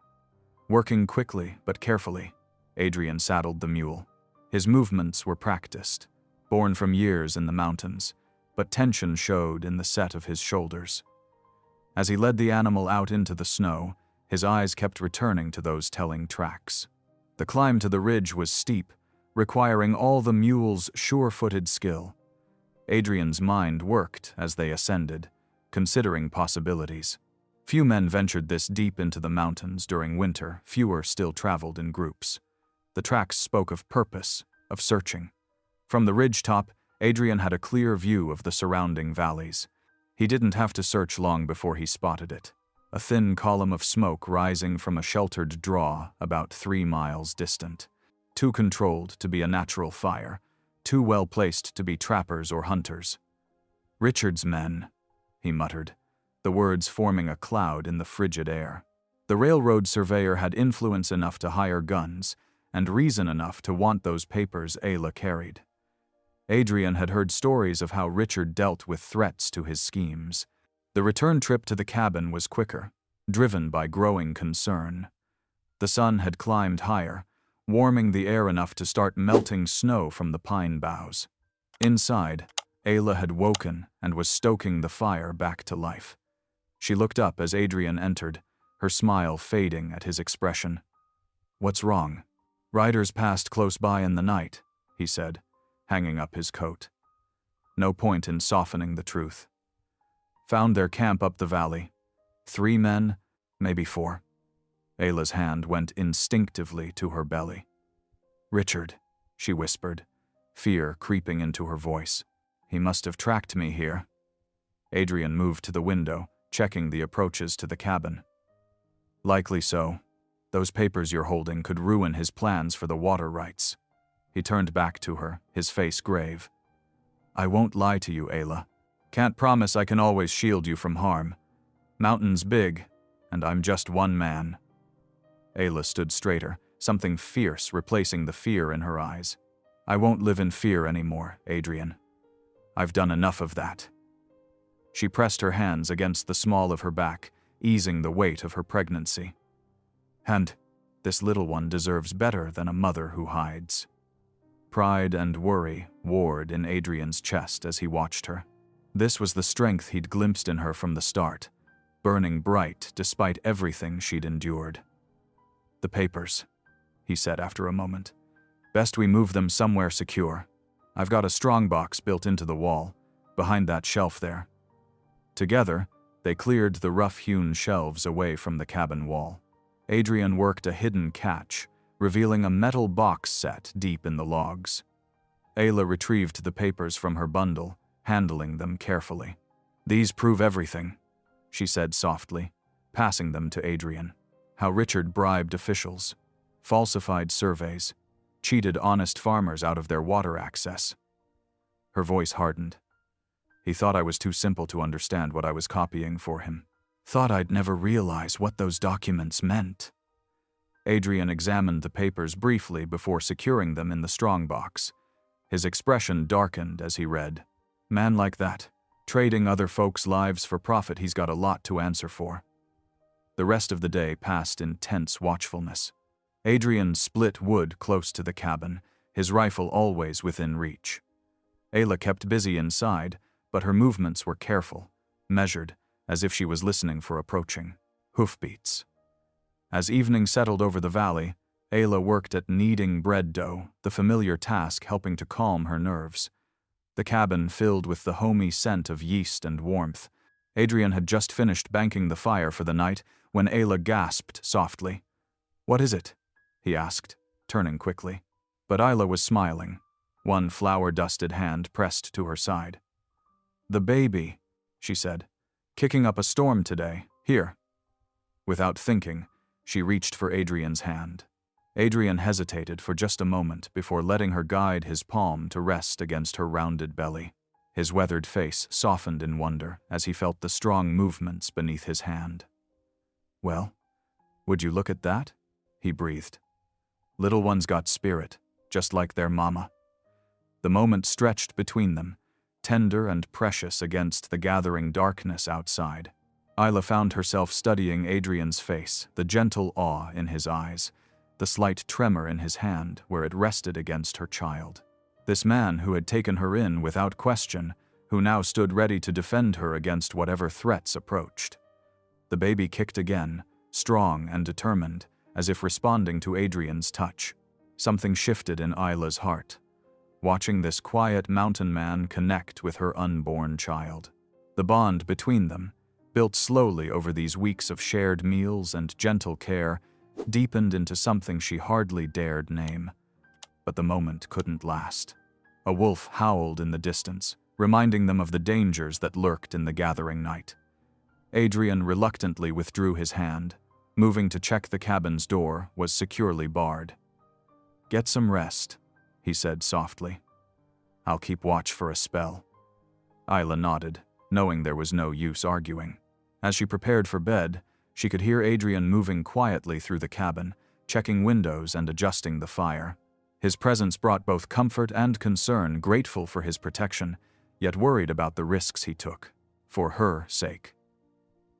Working quickly but carefully, Adrian saddled the mule. His movements were practiced, born from years in the mountains, but tension showed in the set of his shoulders. As he led the animal out into the snow, his eyes kept returning to those telling tracks. The climb to the ridge was steep, requiring all the mule's sure-footed skill. Adrian's mind worked as they ascended, considering possibilities. Few men ventured this deep into the mountains during winter, fewer still traveled in groups. The tracks spoke of purpose, of searching. From the ridge top, Adrian had a clear view of the surrounding valleys. He didn't have to search long before he spotted it. A thin column of smoke rising from a sheltered draw about 3 miles distant. Too controlled to be a natural fire, too well placed to be trappers or hunters. "Richard's men," he muttered, the words forming a cloud in the frigid air. The railroad surveyor had influence enough to hire guns, and reason enough to want those papers Ayla carried. Adrian had heard stories of how Richard dealt with threats to his schemes. The return trip to the cabin was quicker, driven by growing concern. The sun had climbed higher, warming the air enough to start melting snow from the pine boughs. Inside, Ayla had woken and was stoking the fire back to life. She looked up as Adrian entered, her smile fading at his expression. "What's wrong?" "Riders passed close by in the night," he said, hanging up his coat. No point in softening the truth. "Found their camp up the valley. 3 men, maybe 4. Ayla's hand went instinctively to her belly. "Richard," she whispered, fear creeping into her voice. "He must have tracked me here." Adrian moved to the window, checking the approaches to the cabin. "Likely so. Those papers you're holding could ruin his plans for the water rights." He turned back to her, his face grave. "I won't lie to you, Ayla. Can't promise I can always shield you from harm. Mountain's big, and I'm just one man." Ayla stood straighter, something fierce replacing the fear in her eyes. "I won't live in fear anymore, Adrian. I've done enough of that." She pressed her hands against the small of her back, easing the weight of her pregnancy. "And this little one deserves better than a mother who hides." Pride and worry warred in Adrian's chest as he watched her. This was the strength he'd glimpsed in her from the start, burning bright despite everything she'd endured. "The papers," he said after a moment. "Best we move them somewhere secure. I've got a strongbox built into the wall, behind that shelf there." Together, they cleared the rough-hewn shelves away from the cabin wall. Adrian worked a hidden catch, revealing a metal box set deep in the logs. Ayla retrieved the papers from her bundle, handling them carefully. "These prove everything," she said softly, passing them to Adrian. "How Richard bribed officials, falsified surveys, cheated honest farmers out of their water access." Her voice hardened. "He thought I was too simple to understand what I was copying for him. Thought I'd never realize what those documents meant." Adrian examined the papers briefly before securing them in the strongbox. His expression darkened as he read. "Man like that, trading other folks' lives for profit, he's got a lot to answer for." The rest of the day passed in tense watchfulness. Adrian split wood close to the cabin, his rifle always within reach. Ayla kept busy inside, but her movements were careful, measured, as if she was listening for approaching hoofbeats. As evening settled over the valley, Ayla worked at kneading bread dough, the familiar task helping to calm her nerves. The cabin filled with the homey scent of yeast and warmth. Adrian had just finished banking the fire for the night when Ayla gasped softly. "What is it?" he asked, turning quickly. But Ayla was smiling, one flour-dusted hand pressed to her side. "The baby," she said, "kicking up a storm today. Here." Without thinking, she reached for Adrian's hand. Adrian hesitated for just a moment before letting her guide his palm to rest against her rounded belly. His weathered face softened in wonder as he felt the strong movements beneath his hand. "Well, would you look at that?" he breathed. "Little one's got spirit, just like their mama." The moment stretched between them, tender and precious against the gathering darkness outside. Ayla found herself studying Adrian's face, the gentle awe in his eyes, the slight tremor in his hand where it rested against her child. This man who had taken her in without question, who now stood ready to defend her against whatever threats approached. The baby kicked again, strong and determined, as if responding to Adrian's touch. Something shifted in Ayla's heart, watching this quiet mountain man connect with her unborn child. The bond between them, built slowly over these weeks of shared meals and gentle care, deepened into something she hardly dared name. But the moment couldn't last. A wolf howled in the distance, reminding them of the dangers that lurked in the gathering night. Adrian reluctantly withdrew his hand. Moving to check the cabin's door was securely barred. "Get some rest," he said softly. "I'll keep watch for a spell." Isla nodded, knowing there was no use arguing. As she prepared for bed, she could hear Adrian moving quietly through the cabin, checking windows and adjusting the fire. His presence brought both comfort and concern, grateful for his protection, yet worried about the risks he took, for her sake.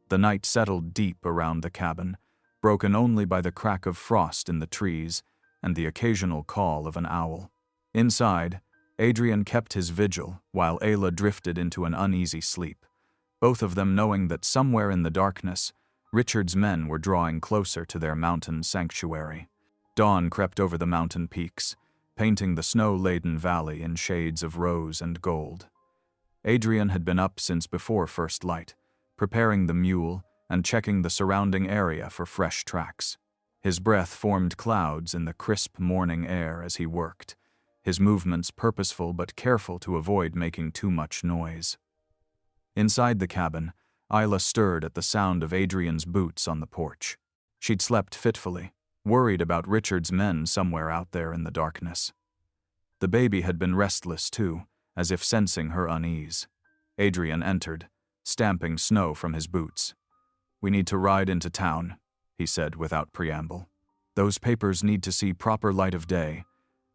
The night settled deep around the cabin, broken only by the crack of frost in the trees and the occasional call of an owl. Inside, Adrian kept his vigil while Ayla drifted into an uneasy sleep, both of them knowing that somewhere in the darkness, Richard's men were drawing closer to their mountain sanctuary. Dawn crept over the mountain peaks, painting the snow-laden valley in shades of rose and gold. Adrian had been up since before first light, preparing the mule and checking the surrounding area for fresh tracks. His breath formed clouds in the crisp morning air as he worked, his movements purposeful but careful to avoid making too much noise. Inside the cabin, Isla stirred at the sound of Adrian's boots on the porch. She'd slept fitfully, worried about Richard's men somewhere out there in the darkness. The baby had been restless too, as if sensing her unease. Adrian entered, stamping snow from his boots. "We need to ride into town," he said without preamble. "Those papers need to see proper light of day,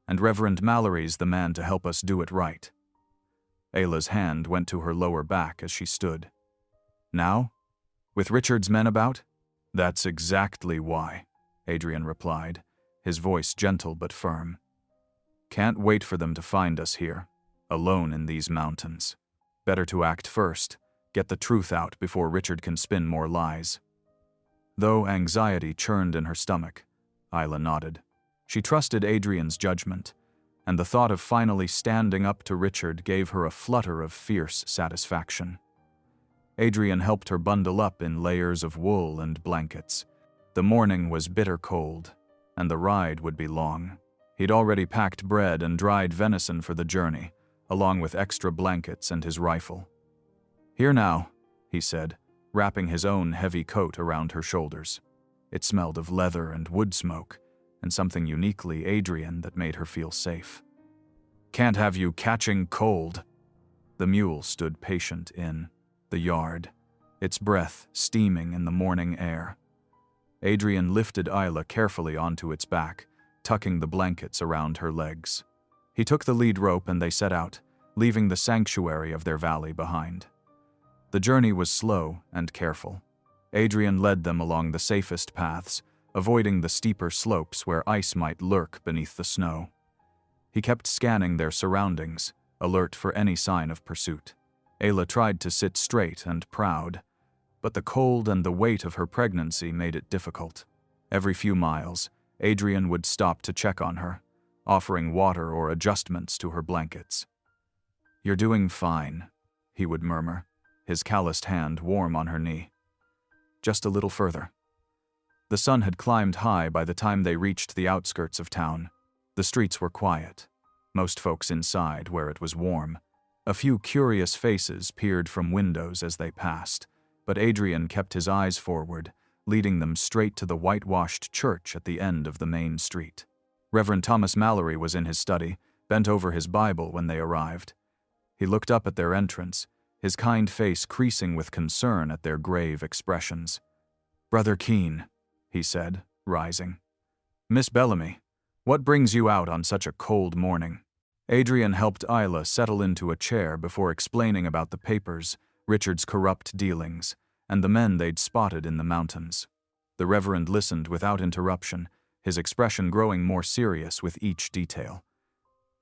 and Reverend Mallory's the man to help us do it right." Ayla's hand went to her lower back as she stood. "Now? With Richard's men about?" "That's exactly why," Adrian replied, his voice gentle but firm. "Can't wait for them to find us here, alone in these mountains. Better to act first, get the truth out before Richard can spin more lies." Though anxiety churned in her stomach, Isla nodded. She trusted Adrian's judgment, and the thought of finally standing up to Richard gave her a flutter of fierce satisfaction. Adrian helped her bundle up in layers of wool and blankets. The morning was bitter cold, and the ride would be long. He'd already packed bread and dried venison for the journey, along with extra blankets and his rifle. "Here now," he said, wrapping his own heavy coat around her shoulders. It smelled of leather and wood smoke, and something uniquely Adrian that made her feel safe. "Can't have you catching cold." The mule stood patient in the yard, its breath steaming in the morning air. Adrian lifted Isla carefully onto its back, tucking the blankets around her legs. He took the lead rope and they set out, leaving the sanctuary of their valley behind. The journey was slow and careful. Adrian led them along the safest paths, avoiding the steeper slopes where ice might lurk beneath the snow. He kept scanning their surroundings, alert for any sign of pursuit. Ayla tried to sit straight and proud, but the cold and the weight of her pregnancy made it difficult. Every few miles, Adrian would stop to check on her, offering water or adjustments to her blankets. "You're doing fine," he would murmur, his calloused hand warm on her knee. "Just a little further." The sun had climbed high by the time they reached the outskirts of town. The streets were quiet, most folks inside where it was warm. A few curious faces peered from windows as they passed, but Adrian kept his eyes forward, leading them straight to the whitewashed church at the end of the main street. Reverend Thomas Mallory was in his study, bent over his Bible when they arrived. He looked up at their entrance, his kind face creasing with concern at their grave expressions. "Brother Keene," he said, rising. "Miss Bellamy, what brings you out on such a cold morning?" Adrian helped Isla settle into a chair before explaining about the papers, Richard's corrupt dealings, and the men they'd spotted in the mountains. The Reverend listened without interruption, his expression growing more serious with each detail.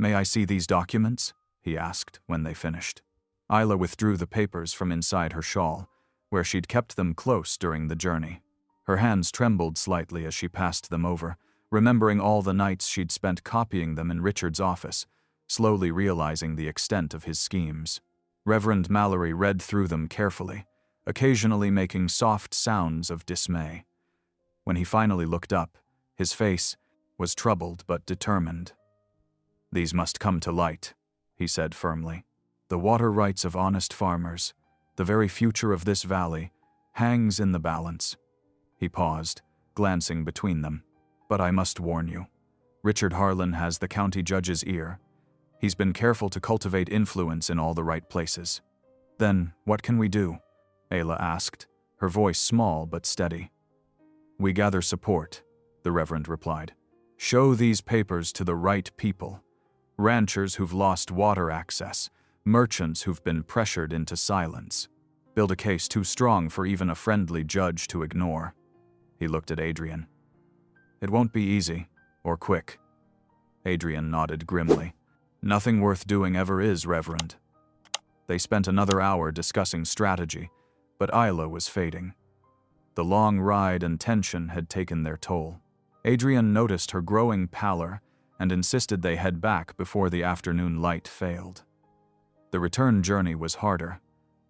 "May I see these documents?" he asked when they finished. Isla withdrew the papers from inside her shawl, where she'd kept them close during the journey. Her hands trembled slightly as she passed them over, remembering all the nights she'd spent copying them in Richard's office, slowly realizing the extent of his schemes. Reverend Mallory read through them carefully, occasionally making soft sounds of dismay. When he finally looked up, his face was troubled but determined. "These must come to light," he said firmly. "The water rights of honest farmers, the very future of this valley, hangs in the balance." He paused, glancing between them. "But I must warn you. Richard Harlan has the county judge's ear. He's been careful to cultivate influence in all the right places." "Then, what can we do?" Ayla asked, her voice small but steady. "We gather support," the Reverend replied. "Show these papers to the right people. Ranchers who've lost water access, merchants who've been pressured into silence. Build a case too strong for even a friendly judge to ignore." He looked at Adrian. "It won't be easy, or quick." Adrian nodded grimly. "Nothing worth doing ever is, Reverend." They spent another hour discussing strategy, but Ayla was fading. The long ride and tension had taken their toll. Adrian noticed her growing pallor and insisted they head back before the afternoon light failed. The return journey was harder.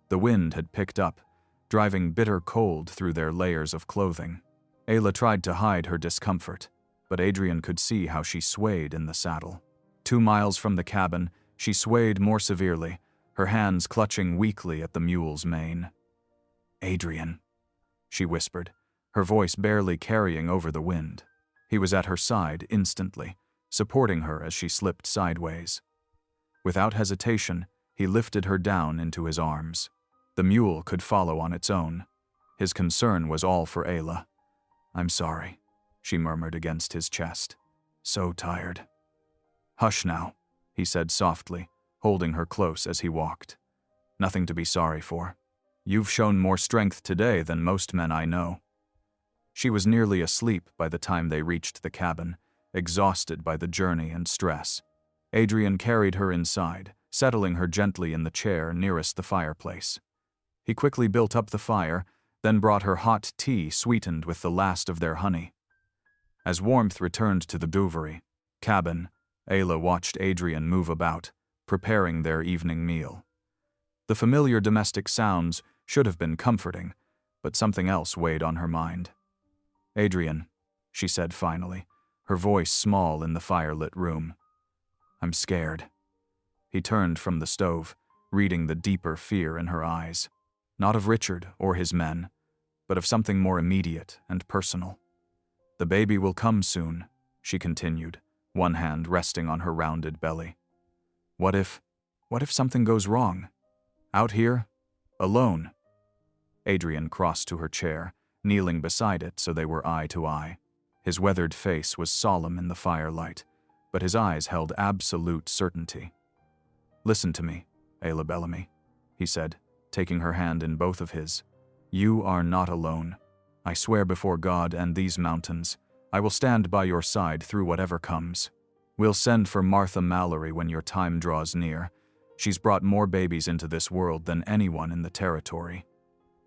The wind had picked up, driving bitter cold through their layers of clothing. Ayla tried to hide her discomfort, but Adrian could see how she swayed in the saddle. 2 miles from the cabin, she swayed more severely, her hands clutching weakly at the mule's mane. "Adrian," she whispered, her voice barely carrying over the wind. He was at her side instantly, supporting her as she slipped sideways. Without hesitation, he lifted her down into his arms. The mule could follow on its own. His concern was all for Ayla. "I'm sorry," she murmured against his chest. "So tired." "Hush now," he said softly, holding her close as he walked. "Nothing to be sorry for. You've shown more strength today than most men I know." She was nearly asleep by the time they reached the cabin, exhausted by the journey and stress. Adrian carried her inside, settling her gently in the chair nearest the fireplace. He quickly built up the fire, then brought her hot tea sweetened with the last of their honey. As warmth returned to the Bouverie cabin, Ayla watched Adrian move about, preparing their evening meal. The familiar domestic sounds should have been comforting, but something else weighed on her mind. "Adrian," she said finally, her voice small in the firelit room. "I'm scared." He turned from the stove, reading the deeper fear in her eyes. Not of Richard or his men, but of something more immediate and personal. "The baby will come soon," she continued, one hand resting on her rounded belly. What if something goes wrong? Out here? Alone?" Adrian crossed to her chair, kneeling beside it so they were eye to eye. His weathered face was solemn in the firelight, but his eyes held absolute certainty. "Listen to me, Ayla Bellamy," he said, taking her hand in both of his. "You are not alone. I swear before God and these mountains, I will stand by your side through whatever comes. We'll send for Martha Mallory when your time draws near. She's brought more babies into this world than anyone in the territory."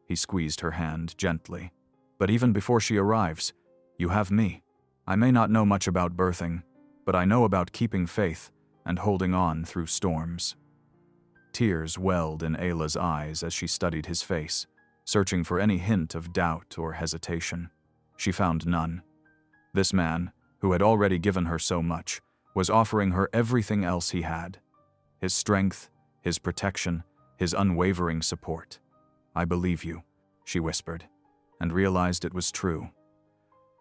He squeezed her hand gently. "But even before she arrives, you have me. I may not know much about birthing, but I know about keeping faith and holding on through storms." Tears welled in Ayla's eyes as she studied his face, searching for any hint of doubt or hesitation. She found none. This man, who had already given her so much, was offering her everything else he had. His strength, his protection, his unwavering support. "I believe you," she whispered, and realized it was true.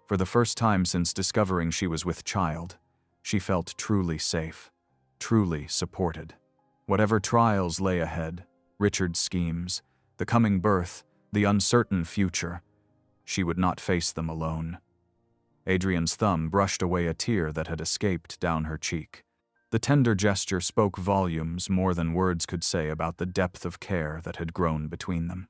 For the first time since discovering she was with child, she felt truly safe, truly supported. Whatever trials lay ahead, Richard's schemes, the coming birth, the uncertain future, she would not face them alone. Adrian's thumb brushed away a tear that had escaped down her cheek. The tender gesture spoke volumes more than words could say about the depth of care that had grown between them.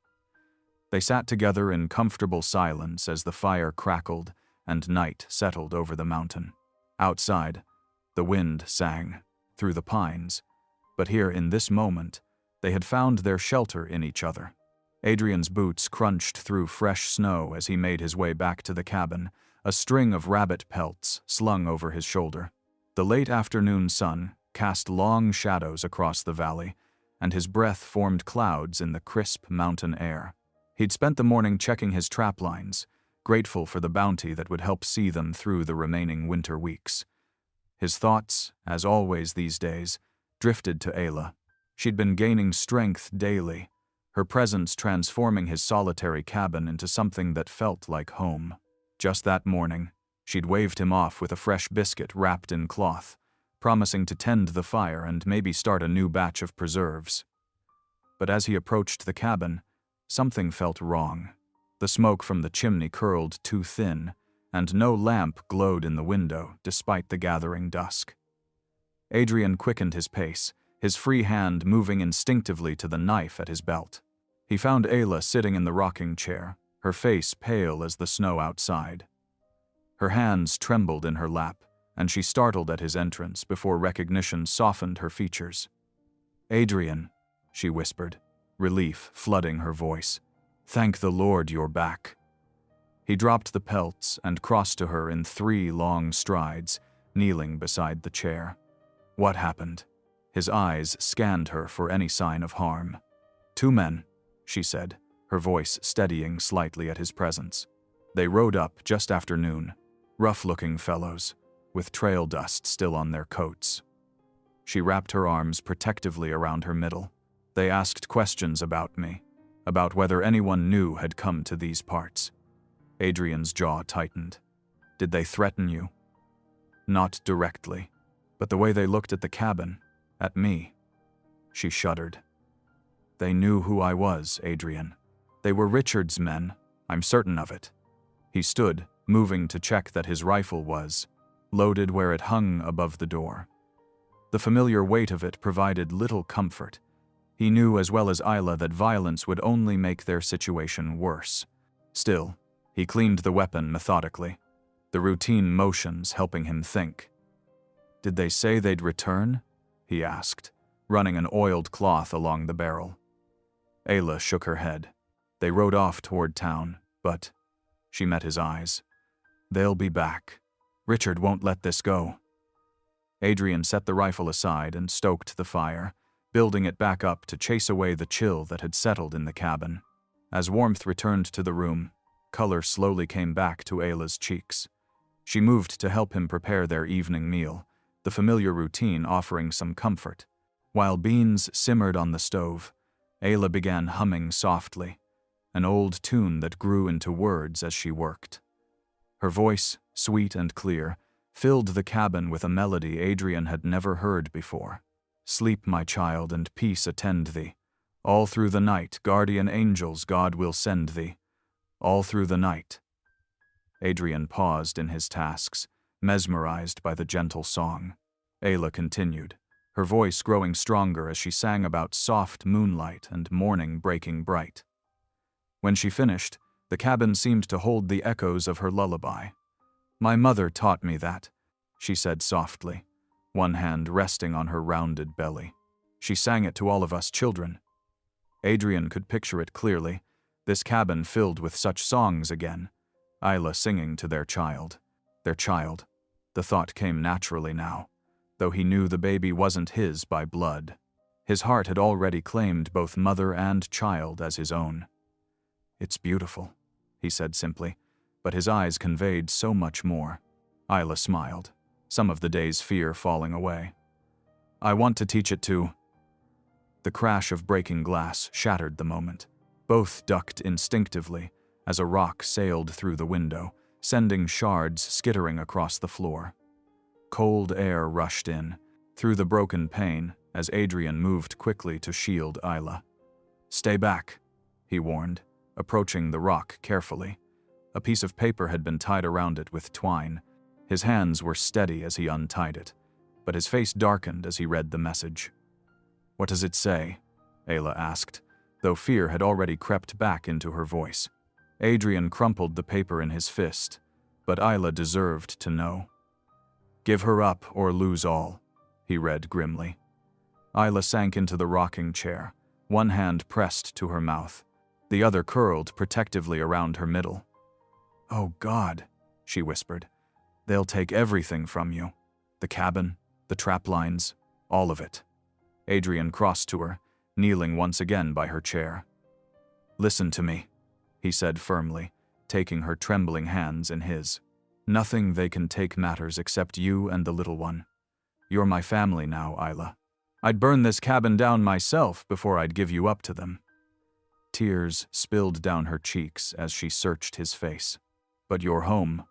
They sat together in comfortable silence as the fire crackled and night settled over the mountain. Outside, the wind sang through the pines, but here in this moment, they had found their shelter in each other. Adrian's boots crunched through fresh snow as he made his way back to the cabin, a string of rabbit pelts slung over his shoulder. The late afternoon sun cast long shadows across the valley, and his breath formed clouds in the crisp mountain air. He'd spent the morning checking his trap lines, grateful for the bounty that would help see them through the remaining winter weeks. His thoughts, as always these days, drifted to Ayla. She'd been gaining strength daily, her presence transforming his solitary cabin into something that felt like home. Just that morning, she'd waved him off with a fresh biscuit wrapped in cloth, promising to tend the fire and maybe start a new batch of preserves. But as he approached the cabin, something felt wrong. The smoke from the chimney curled too thin, and no lamp glowed in the window despite the gathering dusk. Adrian quickened his pace, his free hand moving instinctively to the knife at his belt. He found Ayla sitting in the rocking chair, her face pale as the snow outside. Her hands trembled in her lap, and she startled at his entrance before recognition softened her features. "Adrian," she whispered, relief flooding her voice. "Thank the Lord you're back." He dropped the pelts and crossed to her in 3 long strides, kneeling beside the chair. What happened? His eyes scanned her for any sign of harm. "2 men," she said, her voice steadying slightly at his presence. "They rode up just after noon. Rough-looking fellows, with trail dust still on their coats." She wrapped her arms protectively around her middle. "They asked questions about me, about whether anyone new had come to these parts." Adrian's jaw tightened. "Did they threaten you?" "Not directly, but the way they looked at the cabin, at me." She shuddered. "They knew who I was, Adrian. They were Richard's men, I'm certain of it." He stood, moving to check that his rifle was loaded where it hung above the door. The familiar weight of it provided little comfort. He knew as well as Ayla that violence would only make their situation worse. Still, he cleaned the weapon methodically, the routine motions helping him think. "Did they say they'd return?" he asked, running an oiled cloth along the barrel. Ayla shook her head. "They rode off toward town, but—" She met his eyes. "They'll be back. Richard won't let this go." Adrian set the rifle aside and stoked the fire, building it back up to chase away the chill that had settled in the cabin. As warmth returned to the room, color slowly came back to Ayla's cheeks. She moved to help him prepare their evening meal, the familiar routine offering some comfort. While beans simmered on the stove, Ayla began humming softly, an old tune that grew into words as she worked. Her voice, sweet and clear, filled the cabin with a melody Adrian had never heard before. "Sleep, my child, and peace attend thee. All through the night, guardian angels God will send thee. All through the night." Adrian paused in his tasks, mesmerized by the gentle song. Ayla continued, her voice growing stronger as she sang about soft moonlight and morning breaking bright. When she finished, the cabin seemed to hold the echoes of her lullaby. "My mother taught me that," she said softly, one hand resting on her rounded belly. "She sang it to all of us children." Adrian could picture it clearly, this cabin filled with such songs again, Ayla singing to their child. Their child. The thought came naturally now, though he knew the baby wasn't his by blood. His heart had already claimed both mother and child as his own. "It's beautiful," he said simply, but his eyes conveyed so much more. Ayla smiled, some of the day's fear falling away. "I want to teach it to—" The crash of breaking glass shattered the moment. Both ducked instinctively as a rock sailed through the window, sending shards skittering across the floor. Cold air rushed in, through the broken pane, as Adrian moved quickly to shield Ayla. "Stay back," he warned, approaching the rock carefully. A piece of paper had been tied around it with twine. His hands were steady as he untied it, but his face darkened as he read the message. "What does it say?" Ayla asked, though fear had already crept back into her voice. Adrian crumpled the paper in his fist, but Ayla deserved to know. "Give her up or lose all," he read grimly. Ayla sank into the rocking chair, one hand pressed to her mouth, the other curled protectively around her middle. "Oh God," she whispered. "They'll take everything from you. The cabin, the trap lines, all of it." Adrian crossed to her, kneeling once again by her chair. "Listen to me," he said firmly, taking her trembling hands in his. "Nothing they can take matters except you and the little one. You're my family now, Isla. I'd burn this cabin down myself before I'd give you up to them." Tears spilled down her cheeks as she searched his face. "But your home.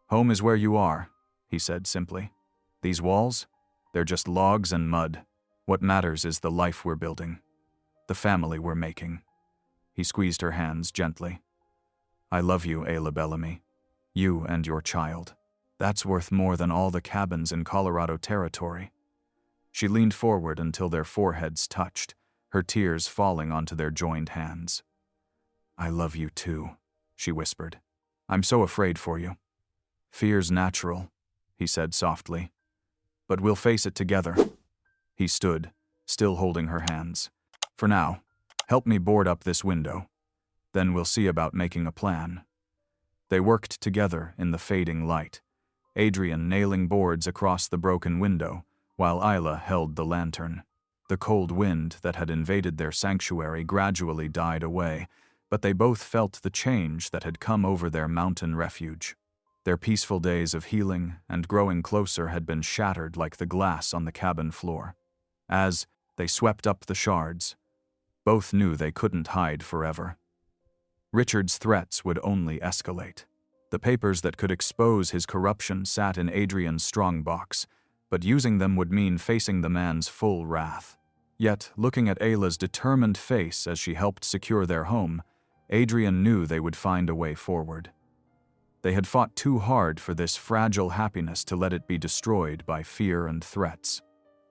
Home is where you are," he said simply. "These walls? They're just logs and mud. What matters is the life we're building, the family we're making." He squeezed her hands gently. "I love you, Ayla Bellamy. You and your child. That's worth more than all the cabins in Colorado Territory." She leaned forward until their foreheads touched, her tears falling onto their joined hands. "I love you too," she whispered. "I'm so afraid for you." "Fear's natural," he said softly. "But we'll face it together." He stood, still holding her hands. "For now, help me board up this window. Then we'll see about making a plan." They worked together in the fading light, Adrian nailing boards across the broken window, while Isla held the lantern. The cold wind that had invaded their sanctuary gradually died away, but they both felt the change that had come over their mountain refuge. Their peaceful days of healing and growing closer had been shattered like the glass on the cabin floor. As they swept up the shards, both knew they couldn't hide forever. Richard's threats would only escalate. The papers that could expose his corruption sat in Adrian's strongbox, but using them would mean facing the man's full wrath. Yet, looking at Ayla's determined face as she helped secure their home, Adrian knew they would find a way forward. They had fought too hard for this fragile happiness to let it be destroyed by fear and threats.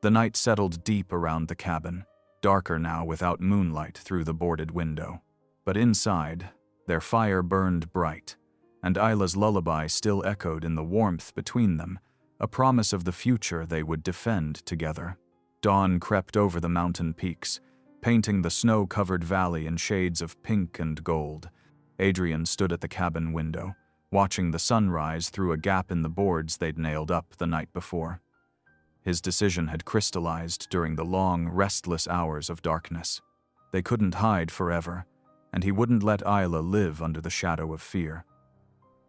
The night settled deep around the cabin, darker now without moonlight through the boarded window. But inside, their fire burned bright, and Isla's lullaby still echoed in the warmth between them, a promise of the future they would defend together. Dawn crept over the mountain peaks, painting the snow-covered valley in shades of pink and gold. Adrian stood at the cabin window, watching the sun rise through a gap in the boards they'd nailed up the night before. His decision had crystallized during the long, restless hours of darkness. They couldn't hide forever, and he wouldn't let Isla live under the shadow of fear.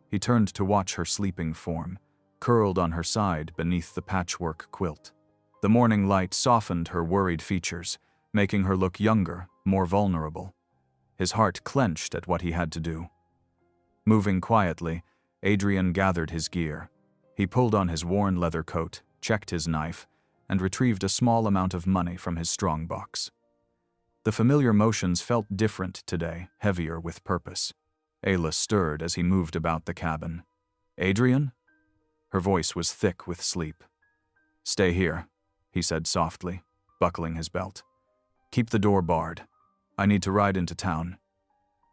He turned to watch her sleeping form, curled on her side beneath the patchwork quilt. The morning light softened her worried features, making her look younger, more vulnerable. His heart clenched at what he had to do. Moving quietly, Adrian gathered his gear. He pulled on his worn leather coat, checked his knife, and retrieved a small amount of money from his strongbox. The familiar motions felt different today, heavier with purpose. Ayla stirred as he moved about the cabin. "Adrian?" Her voice was thick with sleep. "Stay here," he said softly, buckling his belt. "Keep the door barred. I need to ride into town."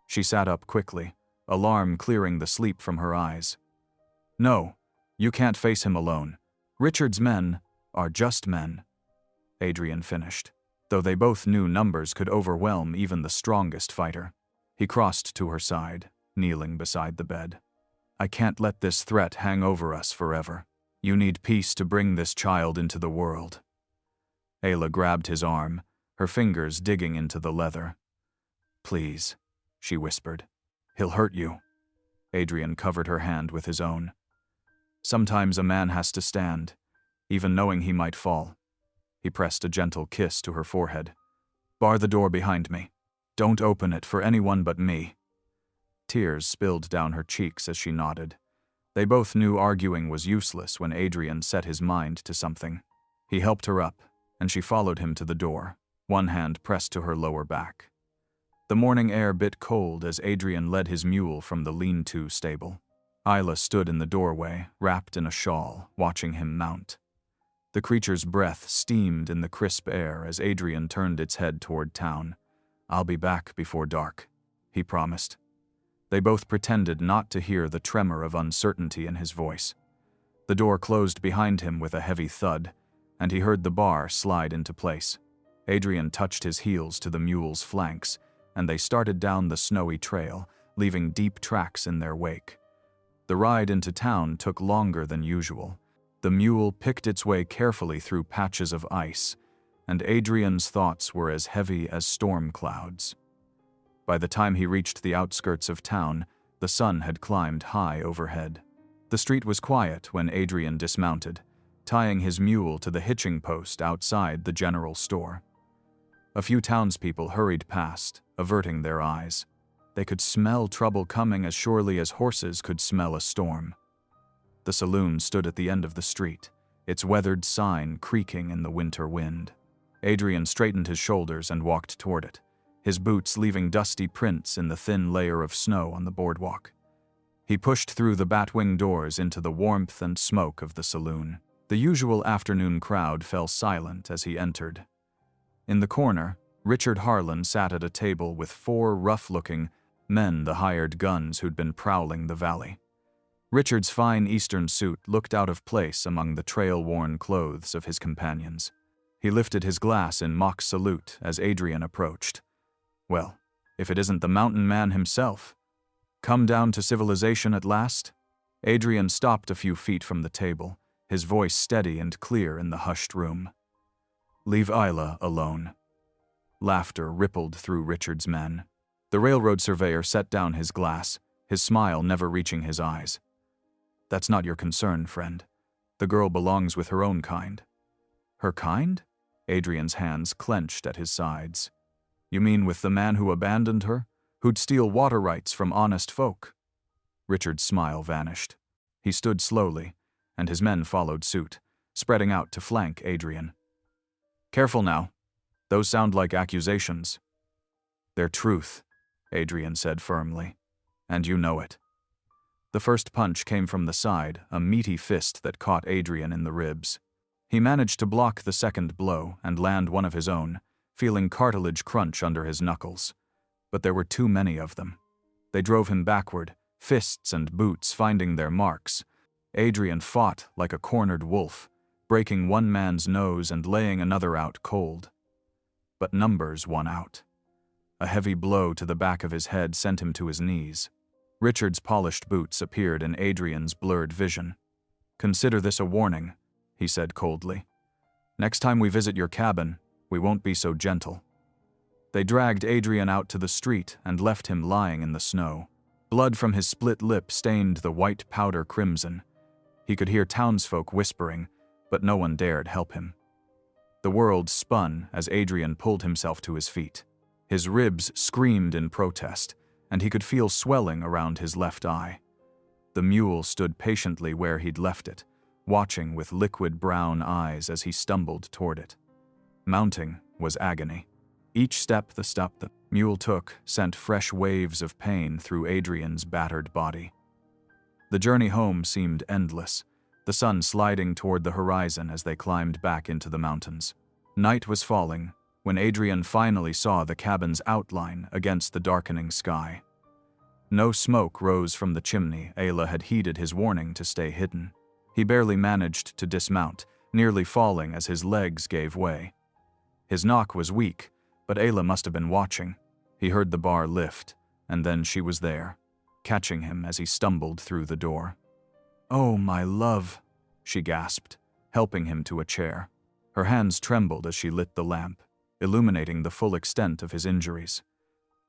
She sat up quickly, alarm clearing the sleep from her eyes. "No, you can't face him alone. Richard's men are just men," Adrian finished, though they both knew numbers could overwhelm even the strongest fighter. He crossed to her side, kneeling beside the bed. "I can't let this threat hang over us forever. You need peace to bring this child into the world." Ayla grabbed his arm, her fingers digging into the leather. "Please," she whispered. "He'll hurt you." Adrian covered her hand with his own. "Sometimes a man has to stand, even knowing he might fall." He pressed a gentle kiss to her forehead. "Bar the door behind me. Don't open it for anyone but me." Tears spilled down her cheeks as she nodded. They both knew arguing was useless when Adrian set his mind to something. He helped her up, and she followed him to the door, one hand pressed to her lower back. The morning air bit cold as Adrian led his mule from the lean-to stable. Isla stood in the doorway, wrapped in a shawl, watching him mount. The creature's breath steamed in the crisp air as Adrian turned its head toward town. "I'll be back before dark," he promised. They both pretended not to hear the tremor of uncertainty in his voice. The door closed behind him with a heavy thud, and he heard the bar slide into place. Adrian touched his heels to the mule's flanks, and they started down the snowy trail, leaving deep tracks in their wake. The ride into town took longer than usual. The mule picked its way carefully through patches of ice, and Adrian's thoughts were as heavy as storm clouds. By the time he reached the outskirts of town, the sun had climbed high overhead. The street was quiet when Adrian dismounted, tying his mule to the hitching post outside the general store. A few townspeople hurried past, averting their eyes. They could smell trouble coming as surely as horses could smell a storm. The saloon stood at the end of the street, its weathered sign creaking in the winter wind. Adrian straightened his shoulders and walked toward it, his boots leaving dusty prints in the thin layer of snow on the boardwalk. He pushed through the batwing doors into the warmth and smoke of the saloon. The usual afternoon crowd fell silent as he entered. In the corner, Richard Harlan sat at a table with 4 rough-looking men, the hired guns who'd been prowling the valley. Richard's fine Eastern suit looked out of place among the trail-worn clothes of his companions. He lifted his glass in mock salute as Adrian approached. Well, if it isn't the mountain man himself. Come down to civilization at last? Adrian stopped a few feet from the table, his voice steady and clear in the hushed room. Leave Isla alone. Laughter rippled through Richard's men. The railroad surveyor set down his glass, his smile never reaching his eyes. That's not your concern, friend. The girl belongs with her own kind. Her kind? Adrian's hands clenched at his sides. You mean with the man who abandoned her? Who'd steal water rights from honest folk? Richard's smile vanished. He stood slowly, and his men followed suit, spreading out to flank Adrian. Careful now. Those sound like accusations. They're truth, Adrian said firmly. And you know it. The first punch came from the side, a meaty fist that caught Adrian in the ribs. He managed to block the second blow and land one of his own, feeling cartilage crunch under his knuckles. But there were too many of them. They drove him backward, fists and boots finding their marks. Adrian fought like a cornered wolf, breaking one man's nose and laying another out cold. But numbers won out. A heavy blow to the back of his head sent him to his knees. Richard's polished boots appeared in Adrian's blurred vision. Consider this a warning, he said coldly. Next time we visit your cabin, we won't be so gentle. They dragged Adrian out to the street and left him lying in the snow. Blood from his split lip stained the white powder crimson. He could hear townsfolk whispering, but no one dared help him. The world spun as Adrian pulled himself to his feet. His ribs screamed in protest, and he could feel swelling around his left eye. The mule stood patiently where he'd left it, watching with liquid brown eyes as he stumbled toward it. Mounting was agony. Each step the mule took sent fresh waves of pain through Adrian's battered body. The journey home seemed endless, the sun sliding toward the horizon as they climbed back into the mountains. Night was falling when Adrian finally saw the cabin's outline against the darkening sky. No smoke rose from the chimney. Ayla had heeded his warning to stay hidden. He barely managed to dismount, nearly falling as his legs gave way. His knock was weak, but Ayla must have been watching. He heard the bar lift, and then she was there, catching him as he stumbled through the door. "Oh, my love," she gasped, helping him to a chair. Her hands trembled as she lit the lamp, illuminating the full extent of his injuries.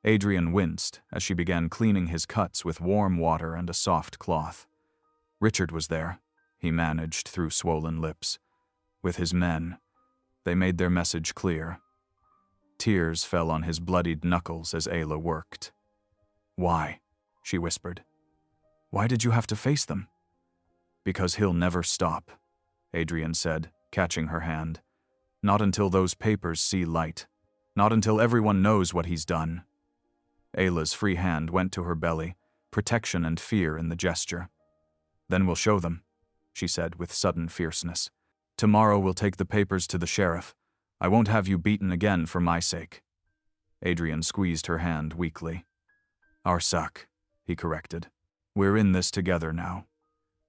Adrian winced as she began cleaning his cuts with warm water and a soft cloth. Richard was there, he managed through swollen lips. With his men, they made their message clear. Tears fell on his bloodied knuckles as Ayla worked. "Why?" she whispered. "Why did you have to face them?" "Because he'll never stop," Adrian said, catching her hand. "Not until those papers see light. Not until everyone knows what he's done." Ayla's free hand went to her belly, protection and fear in the gesture. "Then we'll show them," she said with sudden fierceness. "Tomorrow we'll take the papers to the sheriff. I won't have you beaten again for my sake." Adrian squeezed her hand weakly. "Arsak," he corrected. "We're in this together now."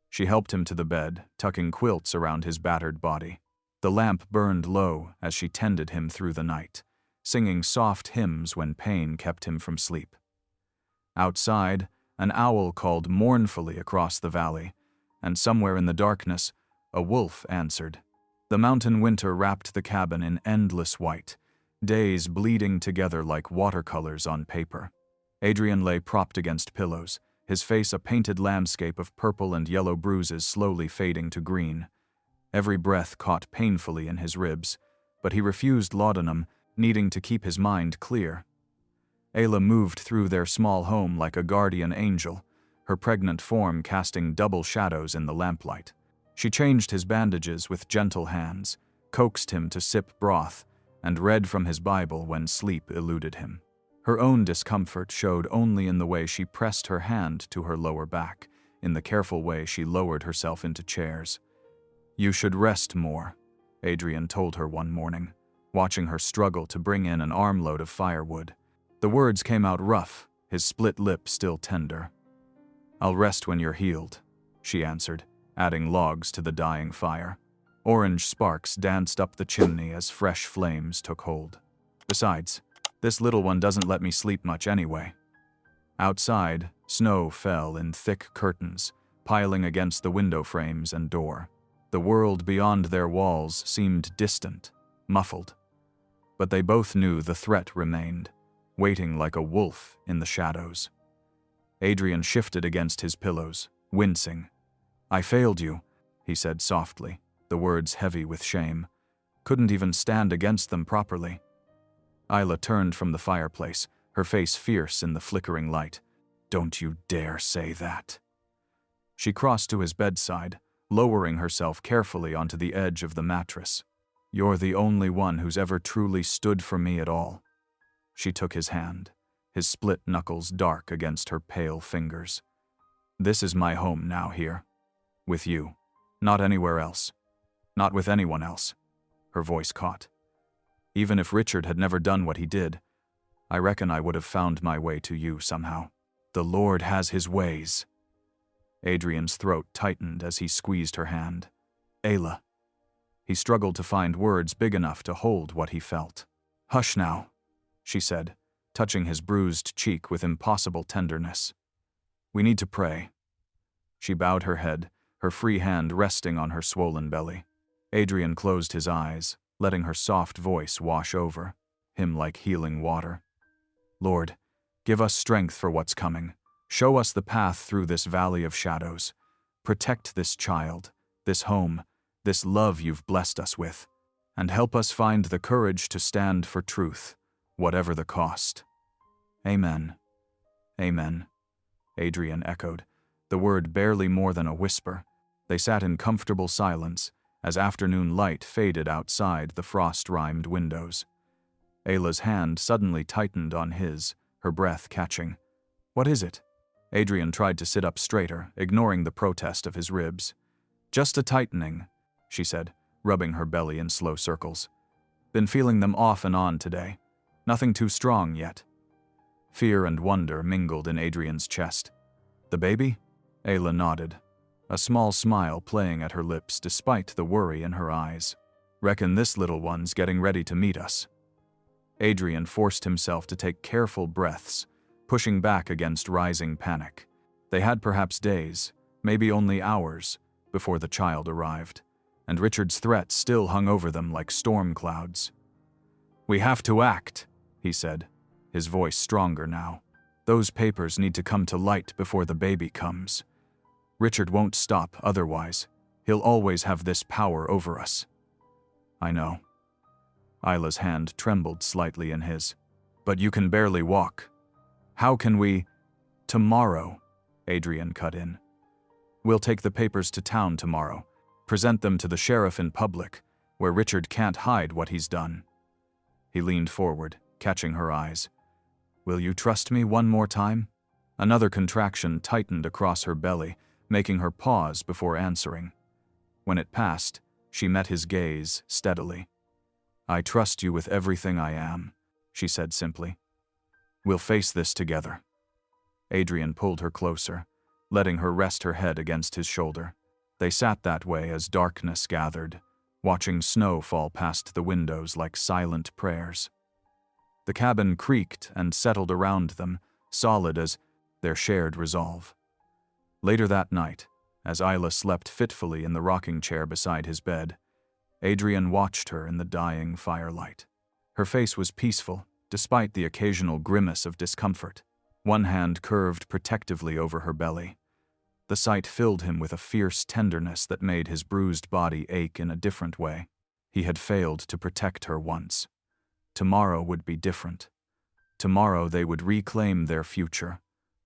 She helped him to the bed, tucking quilts around his battered body. The lamp burned low as she tended him through the night, singing soft hymns when pain kept him from sleep. Outside, an owl called mournfully across the valley, and somewhere in the darkness, a wolf answered. The mountain winter wrapped the cabin in endless white, days bleeding together like watercolors on paper. Adrian lay propped against pillows, his face a painted landscape of purple and yellow bruises slowly fading to green. Every breath caught painfully in his ribs, but he refused laudanum, needing to keep his mind clear. Ayla moved through their small home like a guardian angel, her pregnant form casting double shadows in the lamplight. She changed his bandages with gentle hands, coaxed him to sip broth, and read from his Bible when sleep eluded him. Her own discomfort showed only in the way she pressed her hand to her lower back, in the careful way she lowered herself into chairs. "You should rest more," Adrian told her one morning, watching her struggle to bring in an armload of firewood. The words came out rough, his split lip still tender. "I'll rest when you're healed," she answered, adding logs to the dying fire. Orange sparks danced up the chimney as fresh flames took hold. "Besides, this little one doesn't let me sleep much anyway." Outside, snow fell in thick curtains, piling against the window frames and door. The world beyond their walls seemed distant, muffled. But they both knew the threat remained, waiting like a wolf in the shadows. Adrian shifted against his pillows, wincing. "I failed you," he said softly, the words heavy with shame. Couldn't even stand against them properly. Ayla turned from the fireplace, her face fierce in the flickering light. "Don't you dare say that." She crossed to his bedside, lowering herself carefully onto the edge of the mattress. "You're the only one who's ever truly stood for me at all." She took his hand, his split knuckles dark against her pale fingers. "This is my home now here. With you. Not anywhere else. Not with anyone else." Her voice caught. "Even if Richard had never done what he did, I reckon I would have found my way to you somehow. The Lord has his ways." Adrian's throat tightened as he squeezed her hand. "Ayla." He struggled to find words big enough to hold what he felt. "Hush now," she said, touching his bruised cheek with impossible tenderness. "We need to pray." She bowed her head, her free hand resting on her swollen belly. Adrian closed his eyes, letting her soft voice wash over him like healing water. "Lord, give us strength for what's coming. Show us the path through this valley of shadows. Protect this child, this home, this love you've blessed us with, and help us find the courage to stand for truth, whatever the cost." "Amen. Amen," Adrian echoed, the word barely more than a whisper. They sat in comfortable silence as afternoon light faded outside the frost-rimed windows. Ayla's hand suddenly tightened on his, her breath catching. "What is it?" Adrian tried to sit up straighter, ignoring the protest of his ribs. "Just a tightening," she said, rubbing her belly in slow circles. "Been feeling them off and on today. Nothing too strong yet." Fear and wonder mingled in Adrian's chest. "The baby?" Ayla nodded, a small smile playing at her lips despite the worry in her eyes. "Reckon this little one's getting ready to meet us." Adrian forced himself to take careful breaths, pushing back against rising panic. They had perhaps days, maybe only hours, before the child arrived, and Richard's threats still hung over them like storm clouds. "We have to act," he said, his voice stronger now. "Those papers need to come to light before the baby comes. Richard won't stop otherwise. He'll always have this power over us." "I know." Ayla's hand trembled slightly in his. "But you can barely walk. How can we—" "Tomorrow," Adrian cut in. "We'll take the papers to town tomorrow, present them to the sheriff in public, where Richard can't hide what he's done." He leaned forward, catching her eyes. "Will you trust me one more time?" Another contraction tightened across her belly, making her pause before answering. When it passed, she met his gaze steadily. "I trust you with everything I am," she said simply. "We'll face this together." Adrian pulled her closer, letting her rest her head against his shoulder. They sat that way as darkness gathered, watching snow fall past the windows like silent prayers. The cabin creaked and settled around them, solid as their shared resolve. Later that night, as Ayla slept fitfully in the rocking chair beside his bed, Adrian watched her in the dying firelight. Her face was peaceful, despite the occasional grimace of discomfort. One hand curved protectively over her belly. The sight filled him with a fierce tenderness that made his bruised body ache in a different way. He had failed to protect her once. Tomorrow would be different. Tomorrow they would reclaim their future,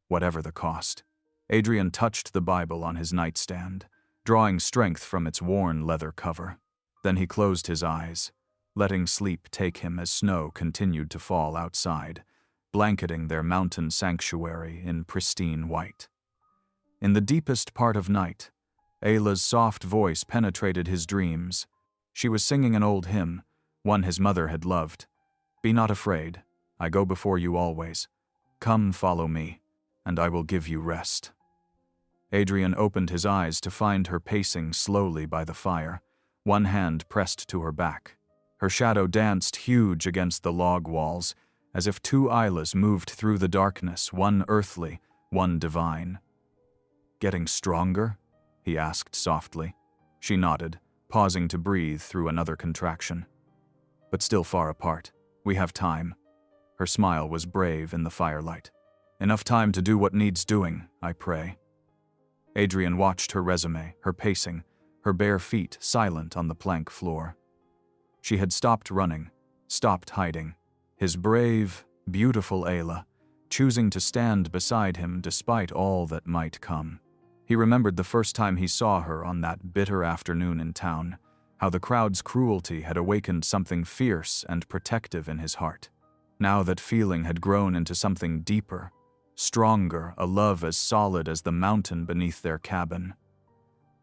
whatever the cost. Adrian touched the Bible on his nightstand, drawing strength from its worn leather cover. Then he closed his eyes, letting sleep take him as snow continued to fall outside, blanketing their mountain sanctuary in pristine white. In the deepest part of night, Ayla's soft voice penetrated his dreams. She was singing an old hymn, one his mother had loved. "Be not afraid, I go before you always. Come, follow me, and I will give you rest." Adrian opened his eyes to find her pacing slowly by the fire, one hand pressed to her back. Her shadow danced huge against the log walls, as if two Aylas moved through the darkness, one earthly, one divine. "Getting stronger?" he asked softly. She nodded, pausing to breathe through another contraction. "But still far apart. We have time." Her smile was brave in the firelight. "Enough time to do what needs doing, I pray." Adrian watched her resume, her pacing, her bare feet silent on the plank floor. She had stopped running, stopped hiding. His brave, beautiful Ayla, choosing to stand beside him despite all that might come. He remembered the first time he saw her on that bitter afternoon in town, how the crowd's cruelty had awakened something fierce and protective in his heart. Now that feeling had grown into something deeper, stronger, a love as solid as the mountain beneath their cabin.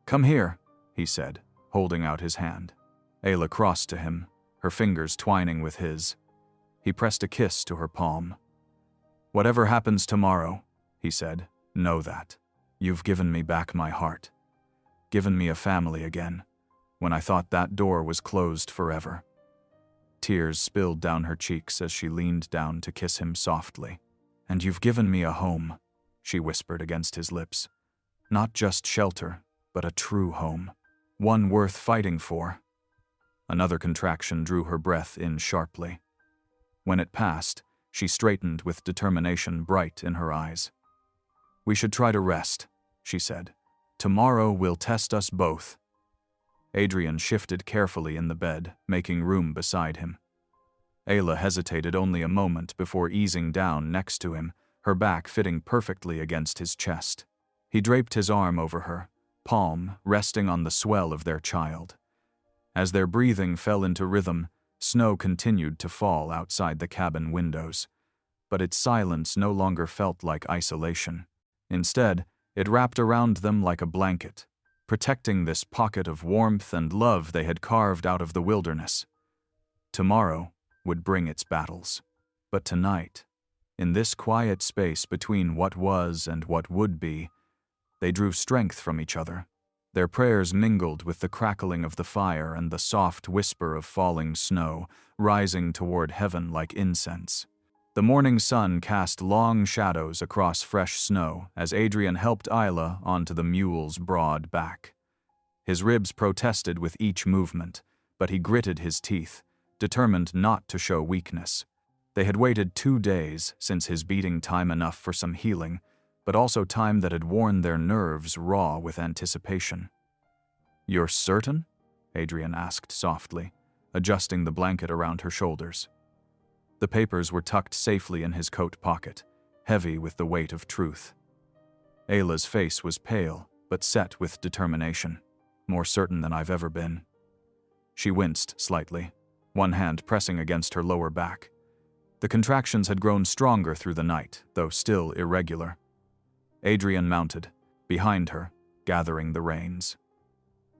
"Come here," he said, holding out his hand. Ayla crossed to him, her fingers twining with his. He pressed a kiss to her palm. "Whatever happens tomorrow," he said, "know that. You've given me back my heart. Given me a family again, when I thought that door was closed forever." Tears spilled down her cheeks as she leaned down to kiss him softly. "And you've given me a home," she whispered against his lips. "Not just shelter, but a true home. One worth fighting for." Another contraction drew her breath in sharply. When it passed, she straightened with determination bright in her eyes. "We should try to rest," she said. "Tomorrow will test us both." Adrian shifted carefully in the bed, making room beside him. Ayla hesitated only a moment before easing down next to him, her back fitting perfectly against his chest. He draped his arm over her, palm resting on the swell of their child. As their breathing fell into rhythm, snow continued to fall outside the cabin windows. But its silence no longer felt like isolation. Instead, it wrapped around them like a blanket, protecting this pocket of warmth and love they had carved out of the wilderness. Tomorrow would bring its battles. But tonight, in this quiet space between what was and what would be, they drew strength from each other. Their prayers mingled with the crackling of the fire and the soft whisper of falling snow, rising toward heaven like incense. The morning sun cast long shadows across fresh snow as Adrian helped Ayla onto the mule's broad back. His ribs protested with each movement, but he gritted his teeth, determined not to show weakness. They had waited 2 days since his beating, time enough for some healing, but also time that had worn their nerves raw with anticipation. "You're certain?" Adrian asked softly, adjusting the blanket around her shoulders. The papers were tucked safely in his coat pocket, heavy with the weight of truth. Ayla's face was pale, but set with determination, more certain than I've ever been. She winced slightly, one hand pressing against her lower back. The contractions had grown stronger through the night, though still irregular. Adrian mounted, behind her, gathering the reins.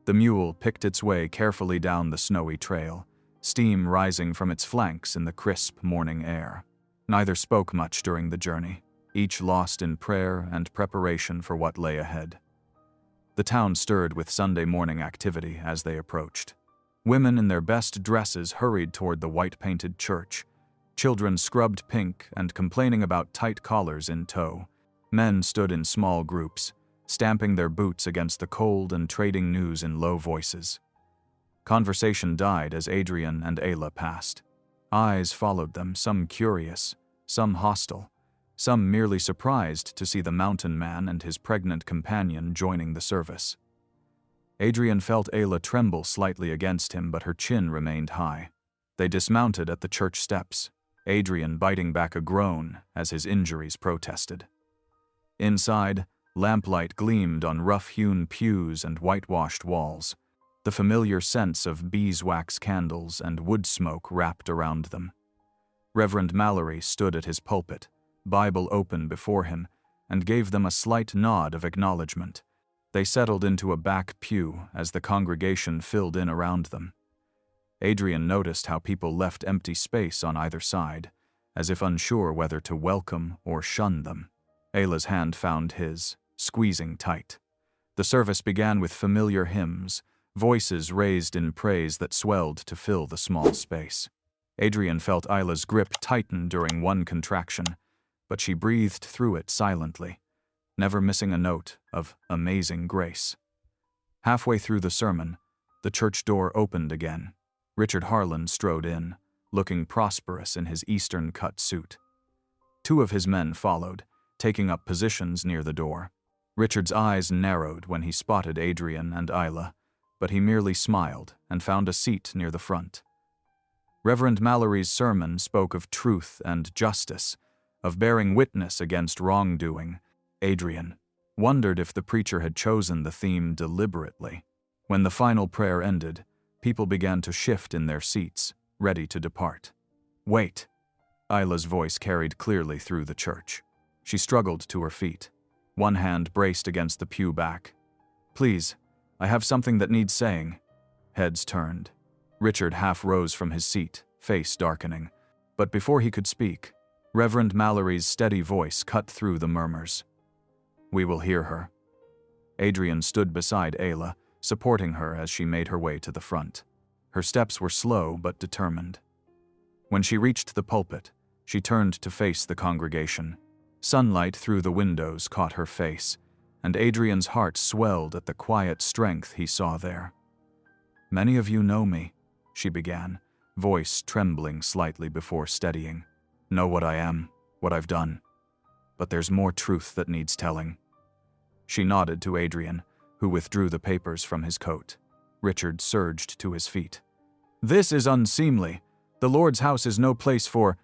The mule picked its way carefully down the snowy trail, steam rising from its flanks in the crisp morning air. Neither spoke much during the journey, each lost in prayer and preparation for what lay ahead. The town stirred with Sunday morning activity as they approached. Women in their best dresses hurried toward the white-painted church, children scrubbed pink and complaining about tight collars in tow. Men stood in small groups, stamping their boots against the cold and trading news in low voices. Conversation died as Adrian and Ayla passed. Eyes followed them, some curious, some hostile, some merely surprised to see the mountain man and his pregnant companion joining the service. Adrian felt Ayla tremble slightly against him, but her chin remained high. They dismounted at the church steps, Adrian biting back a groan as his injuries protested. Inside, lamplight gleamed on rough-hewn pews and whitewashed walls. The familiar scents of beeswax candles and wood smoke wrapped around them. Reverend Mallory stood at his pulpit, Bible open before him, and gave them a slight nod of acknowledgement. They settled into a back pew as the congregation filled in around them. Adrian noticed how people left empty space on either side, as if unsure whether to welcome or shun them. Ayla's hand found his, squeezing tight. The service began with familiar hymns, voices raised in praise that swelled to fill the small space. Adrian felt Ayla's grip tighten during one contraction, but she breathed through it silently, never missing a note of amazing grace. Halfway through the sermon, the church door opened again. Richard Harlan strode in, looking prosperous in his Eastern-cut suit. Two of his men followed, taking up positions near the door. Richard's eyes narrowed when he spotted Adrian and Ayla, but he merely smiled and found a seat near the front. Reverend Mallory's sermon spoke of truth and justice, of bearing witness against wrongdoing. Adrian wondered if the preacher had chosen the theme deliberately. When the final prayer ended, people began to shift in their seats, ready to depart. "Wait," Ayla's voice carried clearly through the church. She struggled to her feet, one hand braced against the pew back. "Please, I have something that needs saying." Heads turned. Richard half rose from his seat, face darkening. But before he could speak, Reverend Mallory's steady voice cut through the murmurs. "We will hear her." Adrian stood beside Ayla, supporting her as she made her way to the front. Her steps were slow but determined. When she reached the pulpit, she turned to face the congregation. Sunlight through the windows caught her face, and Adrian's heart swelled at the quiet strength he saw there. "Many of you know me," she began, voice trembling slightly before steadying. "Know what I am, what I've done. But there's more truth that needs telling." She nodded to Adrian, who withdrew the papers from his coat. Richard surged to his feet. "This is unseemly. The Lord's house is no place for—"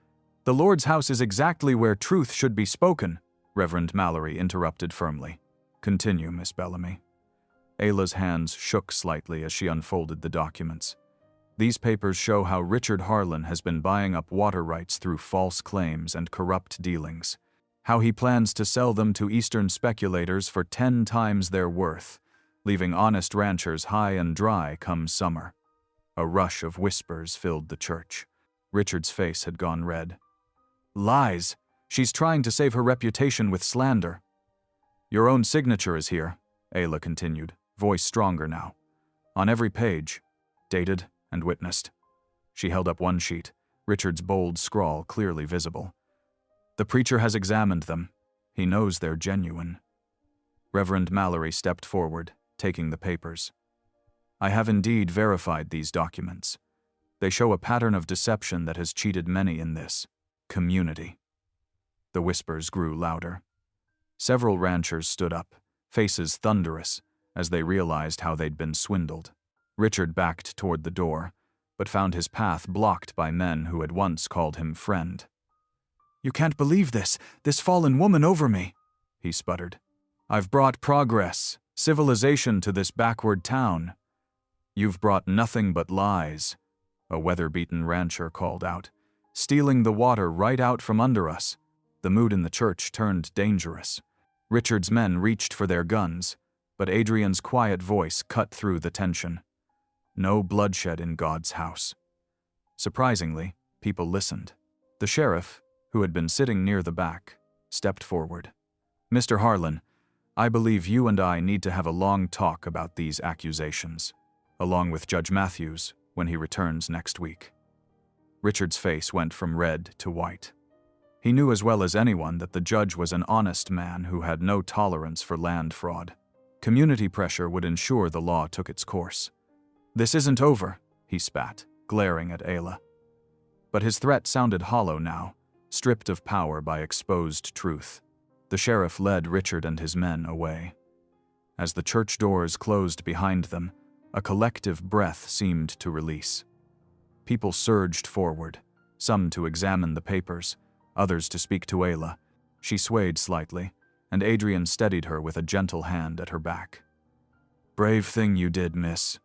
"The Lord's house is exactly where truth should be spoken," Reverend Mallory interrupted firmly. "Continue, Miss Bellamy." Ayla's hands shook slightly as she unfolded the documents. "These papers show how Richard Harlan has been buying up water rights through false claims and corrupt dealings, how he plans to sell them to Eastern speculators for 10 times their worth, leaving honest ranchers high and dry come summer." A rush of whispers filled the church. Richard's face had gone red. "Lies! She's trying to save her reputation with slander." "Your own signature is here," Ayla continued, voice stronger now. "On every page, dated and witnessed." She held up one sheet, Richard's bold scrawl clearly visible. "The preacher has examined them. He knows they're genuine." Reverend Mallory stepped forward, taking the papers. "I have indeed verified these documents. They show a pattern of deception that has cheated many in this community." The whispers grew louder. Several ranchers stood up, faces thunderous, as they realized how they'd been swindled. Richard backed toward the door, but found his path blocked by men who had once called him friend. "You can't believe this fallen woman over me," he sputtered. "I've brought progress, civilization to this backward town." "You've brought nothing but lies," a weather-beaten rancher called out, "stealing the water right out from under us." The mood in the church turned dangerous. Richard's men reached for their guns, but Adrian's quiet voice cut through the tension. "No bloodshed in God's house." Surprisingly, people listened. The sheriff, who had been sitting near the back, stepped forward. "Mr. Harlan, I believe you and I need to have a long talk about these accusations, along with Judge Matthews when he returns next week." Richard's face went from red to white. He knew as well as anyone that the judge was an honest man who had no tolerance for land fraud. Community pressure would ensure the law took its course. "This isn't over," he spat, glaring at Ayla. But his threat sounded hollow now, stripped of power by exposed truth. The sheriff led Richard and his men away. As the church doors closed behind them, a collective breath seemed to release. People surged forward, some to examine the papers, others to speak to Ayla. She swayed slightly, and Adrian steadied her with a gentle hand at her back. "Brave thing you did, miss,"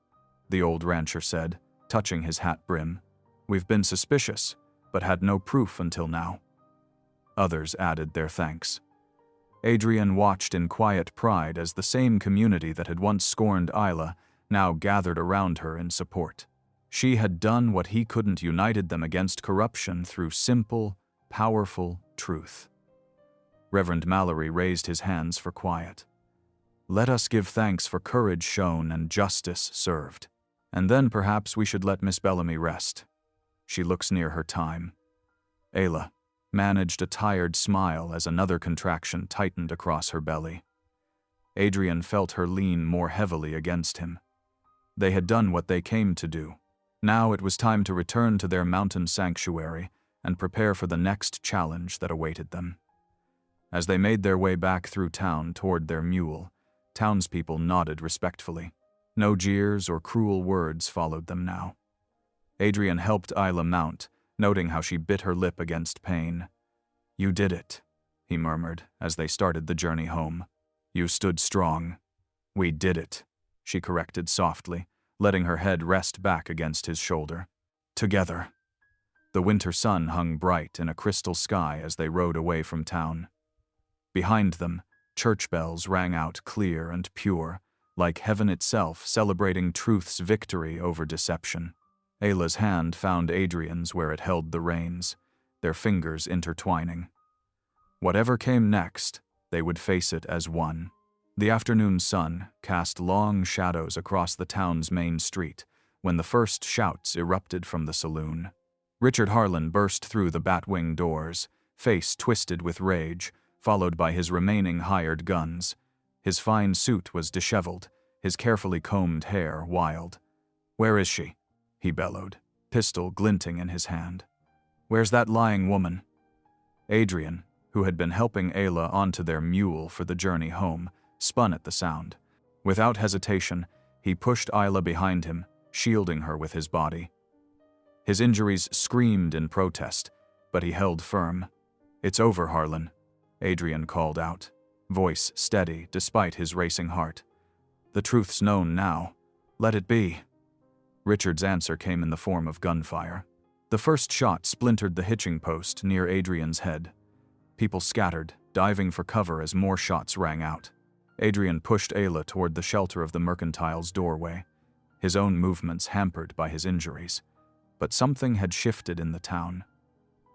the old rancher said, touching his hat brim. "We've been suspicious, but had no proof until now." Others added their thanks. Adrian watched in quiet pride as the same community that had once scorned Ayla now gathered around her in support. She had done what he couldn't, united them against corruption through simple, powerful truth. Reverend Mallory raised his hands for quiet. "Let us give thanks for courage shown and justice served. And then perhaps we should let Miss Bellamy rest. She looks near her time." Ayla managed a tired smile as another contraction tightened across her belly. Adrian felt her lean more heavily against him. They had done what they came to do. Now it was time to return to their mountain sanctuary and prepare for the next challenge that awaited them. As they made their way back through town toward their mule, townspeople nodded respectfully. No jeers or cruel words followed them now. Adrian helped Ayla mount, noting how she bit her lip against pain. "You did it," he murmured as they started the journey home. "You stood strong." "We did it," she corrected softly, letting her head rest back against his shoulder. "Together." The winter sun hung bright in a crystal sky as they rode away from town. Behind them, church bells rang out clear and pure, like heaven itself celebrating truth's victory over deception. Ayla's hand found Adrian's where it held the reins, their fingers intertwining. Whatever came next, they would face it as one. The afternoon sun cast long shadows across the town's main street when the first shouts erupted from the saloon. Richard Harlan burst through the batwing doors, face twisted with rage, followed by his remaining hired guns. His fine suit was disheveled, his carefully combed hair wild. "Where is she?" he bellowed, pistol glinting in his hand. "Where's that lying woman?" Adrian, who had been helping Ayla onto their mule for the journey home, spun at the sound. Without hesitation, he pushed Ayla behind him, shielding her with his body. His injuries screamed in protest, but he held firm. "It's over, Harlan," Adrian called out, voice steady despite his racing heart. "The truth's known now. Let it be." Richard's answer came in the form of gunfire. The first shot splintered the hitching post near Adrian's head. People scattered, diving for cover as more shots rang out. Adrian pushed Ayla toward the shelter of the mercantile's doorway, his own movements hampered by his injuries. But something had shifted in the town.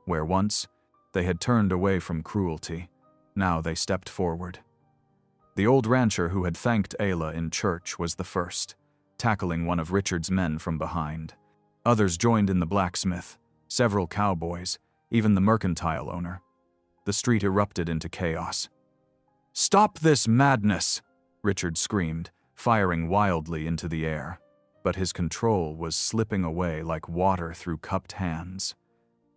Where once they had turned away from cruelty, now they stepped forward. The old rancher who had thanked Ayla in church was the first, tackling one of Richard's men from behind. Others joined in the blacksmith, several cowboys, even the mercantile owner. The street erupted into chaos. "Stop this madness!" Richard screamed, firing wildly into the air. But his control was slipping away like water through cupped hands.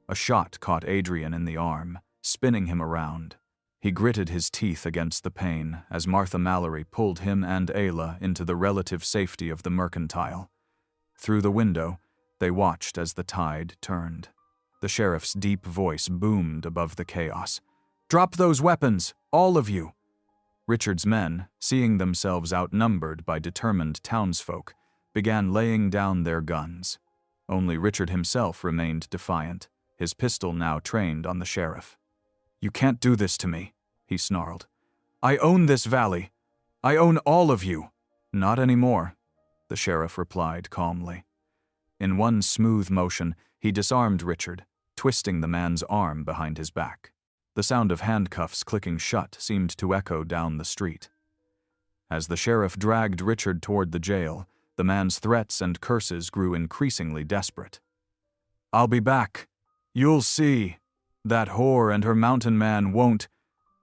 A shot caught Adrian in the arm, spinning him around. He gritted his teeth against the pain as Martha Mallory pulled him and Ayla into the relative safety of the mercantile. Through the window, they watched as the tide turned. The sheriff's deep voice boomed above the chaos. "Drop those weapons, all of you!" Richard's men, seeing themselves outnumbered by determined townsfolk, began laying down their guns. Only Richard himself remained defiant, his pistol now trained on the sheriff. "You can't do this to me," he snarled. "I own this valley. I own all of you." "Not anymore," the sheriff replied calmly. In one smooth motion, he disarmed Richard, twisting the man's arm behind his back. The sound of handcuffs clicking shut seemed to echo down the street. As the sheriff dragged Richard toward the jail, the man's threats and curses grew increasingly desperate. "I'll be back. You'll see. That whore and her mountain man won't—"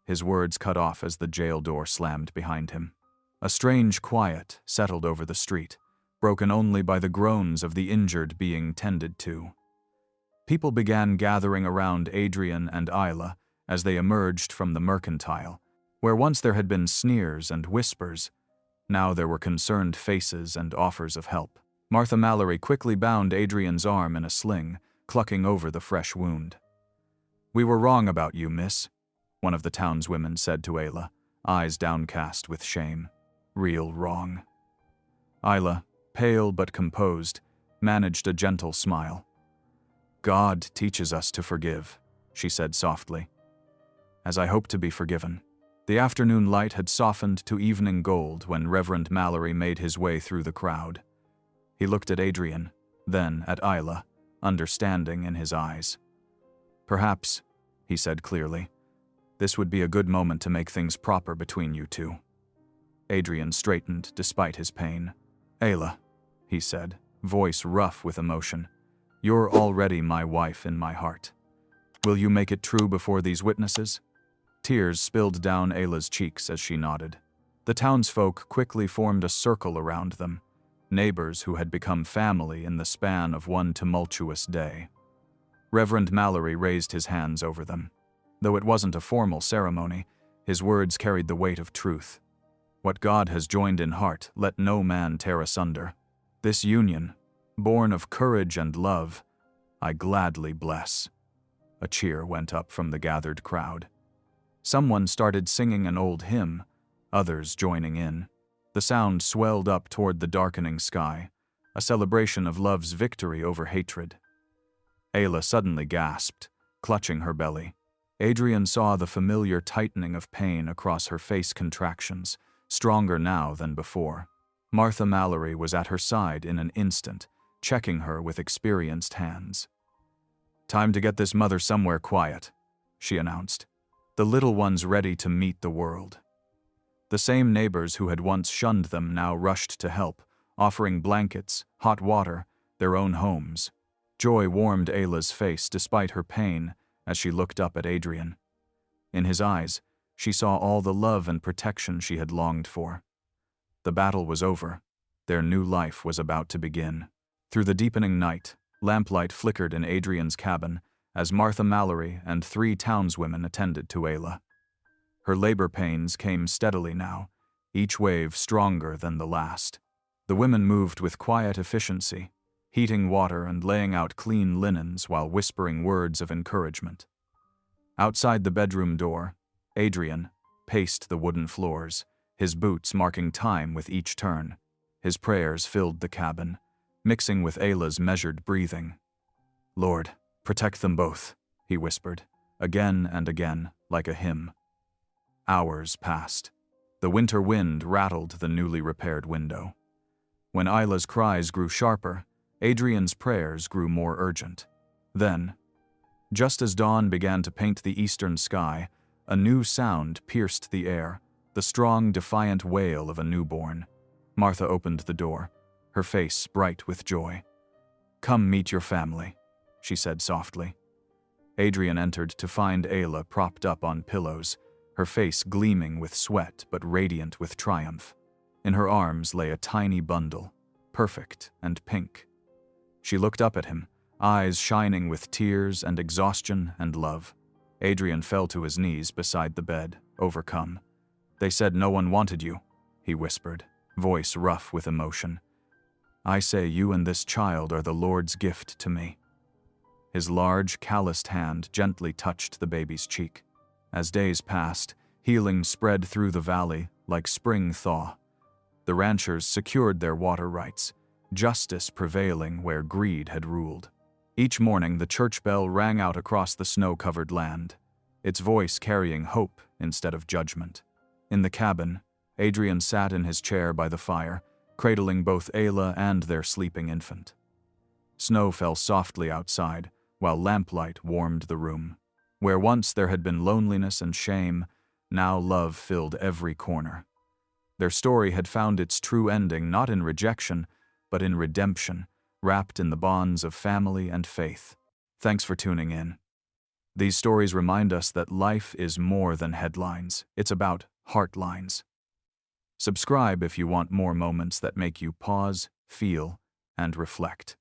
His words cut off as the jail door slammed behind him. A strange quiet settled over the street, broken only by the groans of the injured being tended to. People began gathering around Adrian and Isla as they emerged from the mercantile, where once there had been sneers and whispers. Now there were concerned faces and offers of help. Martha Mallory quickly bound Adrian's arm in a sling, clucking over the fresh wound. "We were wrong about you, miss," one of the townswomen said to Ayla, eyes downcast with shame. "Real wrong." Isla, pale but composed, managed a gentle smile. "God teaches us to forgive," she said softly. "As I hope to be forgiven." The afternoon light had softened to evening gold when Reverend Mallory made his way through the crowd. He looked at Adrian, then at Isla, understanding in his eyes. "Perhaps," he said clearly, "this would be a good moment to make things proper between you two." Adrian straightened despite his pain. "Ayla," he said, voice rough with emotion, "you're already my wife in my heart. Will you make it true before these witnesses?" Tears spilled down Ayla's cheeks as she nodded. The townsfolk quickly formed a circle around them, neighbors who had become family in the span of one tumultuous day. Reverend Mallory raised his hands over them. Though it wasn't a formal ceremony, his words carried the weight of truth. "What God has joined in heart, let no man tear asunder. This union, born of courage and love, I gladly bless." A cheer went up from the gathered crowd. Someone started singing an old hymn, others joining in. The sound swelled up toward the darkening sky, a celebration of love's victory over hatred. Ayla suddenly gasped, clutching her belly. Adrian saw the familiar tightening of pain across her face contractions, stronger now than before. Martha Mallory was at her side in an instant, checking her with experienced hands. "Time to get this mother somewhere quiet," she announced. "The little one's ready to meet the world." The same neighbors who had once shunned them now rushed to help, offering blankets, hot water, their own homes. Joy warmed Ayla's face despite her pain as she looked up at Adrian. In his eyes, she saw all the love and protection she had longed for. The battle was over. Their new life was about to begin. Through the deepening night, lamplight flickered in Adrian's cabin as Martha Mallory and 3 townswomen attended to Ayla. Her labor pains came steadily now, each wave stronger than the last. The women moved with quiet efficiency, heating water and laying out clean linens while whispering words of encouragement. Outside the bedroom door, Adrian paced the wooden floors, his boots marking time with each turn. His prayers filled the cabin, mixing with Ayla's measured breathing. "Lord, protect them both," he whispered, again and again, like a hymn. Hours passed. The winter wind rattled the newly repaired window. When Isla's cries grew sharper, Adrian's prayers grew more urgent. Then, just as dawn began to paint the eastern sky, a new sound pierced the air, the strong, defiant wail of a newborn. Martha opened the door, her face bright with joy. "Come meet your family," she said softly. Adrian entered to find Ayla propped up on pillows, her face gleaming with sweat but radiant with triumph. In her arms lay a tiny bundle, perfect and pink. She looked up at him, eyes shining with tears and exhaustion and love. Adrian fell to his knees beside the bed, overcome. "They said no one wanted you," he whispered, voice rough with emotion. "I say you and this child are the Lord's gift to me." His large, calloused hand gently touched the baby's cheek. As days passed, healing spread through the valley like spring thaw. The ranchers secured their water rights, justice prevailing where greed had ruled. Each morning the church bell rang out across the snow-covered land, its voice carrying hope instead of judgment. In the cabin, Adrian sat in his chair by the fire, cradling both Ayla and their sleeping infant. Snow fell softly outside, while lamplight warmed the room. Where once there had been loneliness and shame, now love filled every corner. Their story had found its true ending not in rejection, but in redemption, wrapped in the bonds of family and faith. Thanks for tuning in. These stories remind us that life is more than headlines. It's about heartlines. Subscribe if you want more moments that make you pause, feel, and reflect.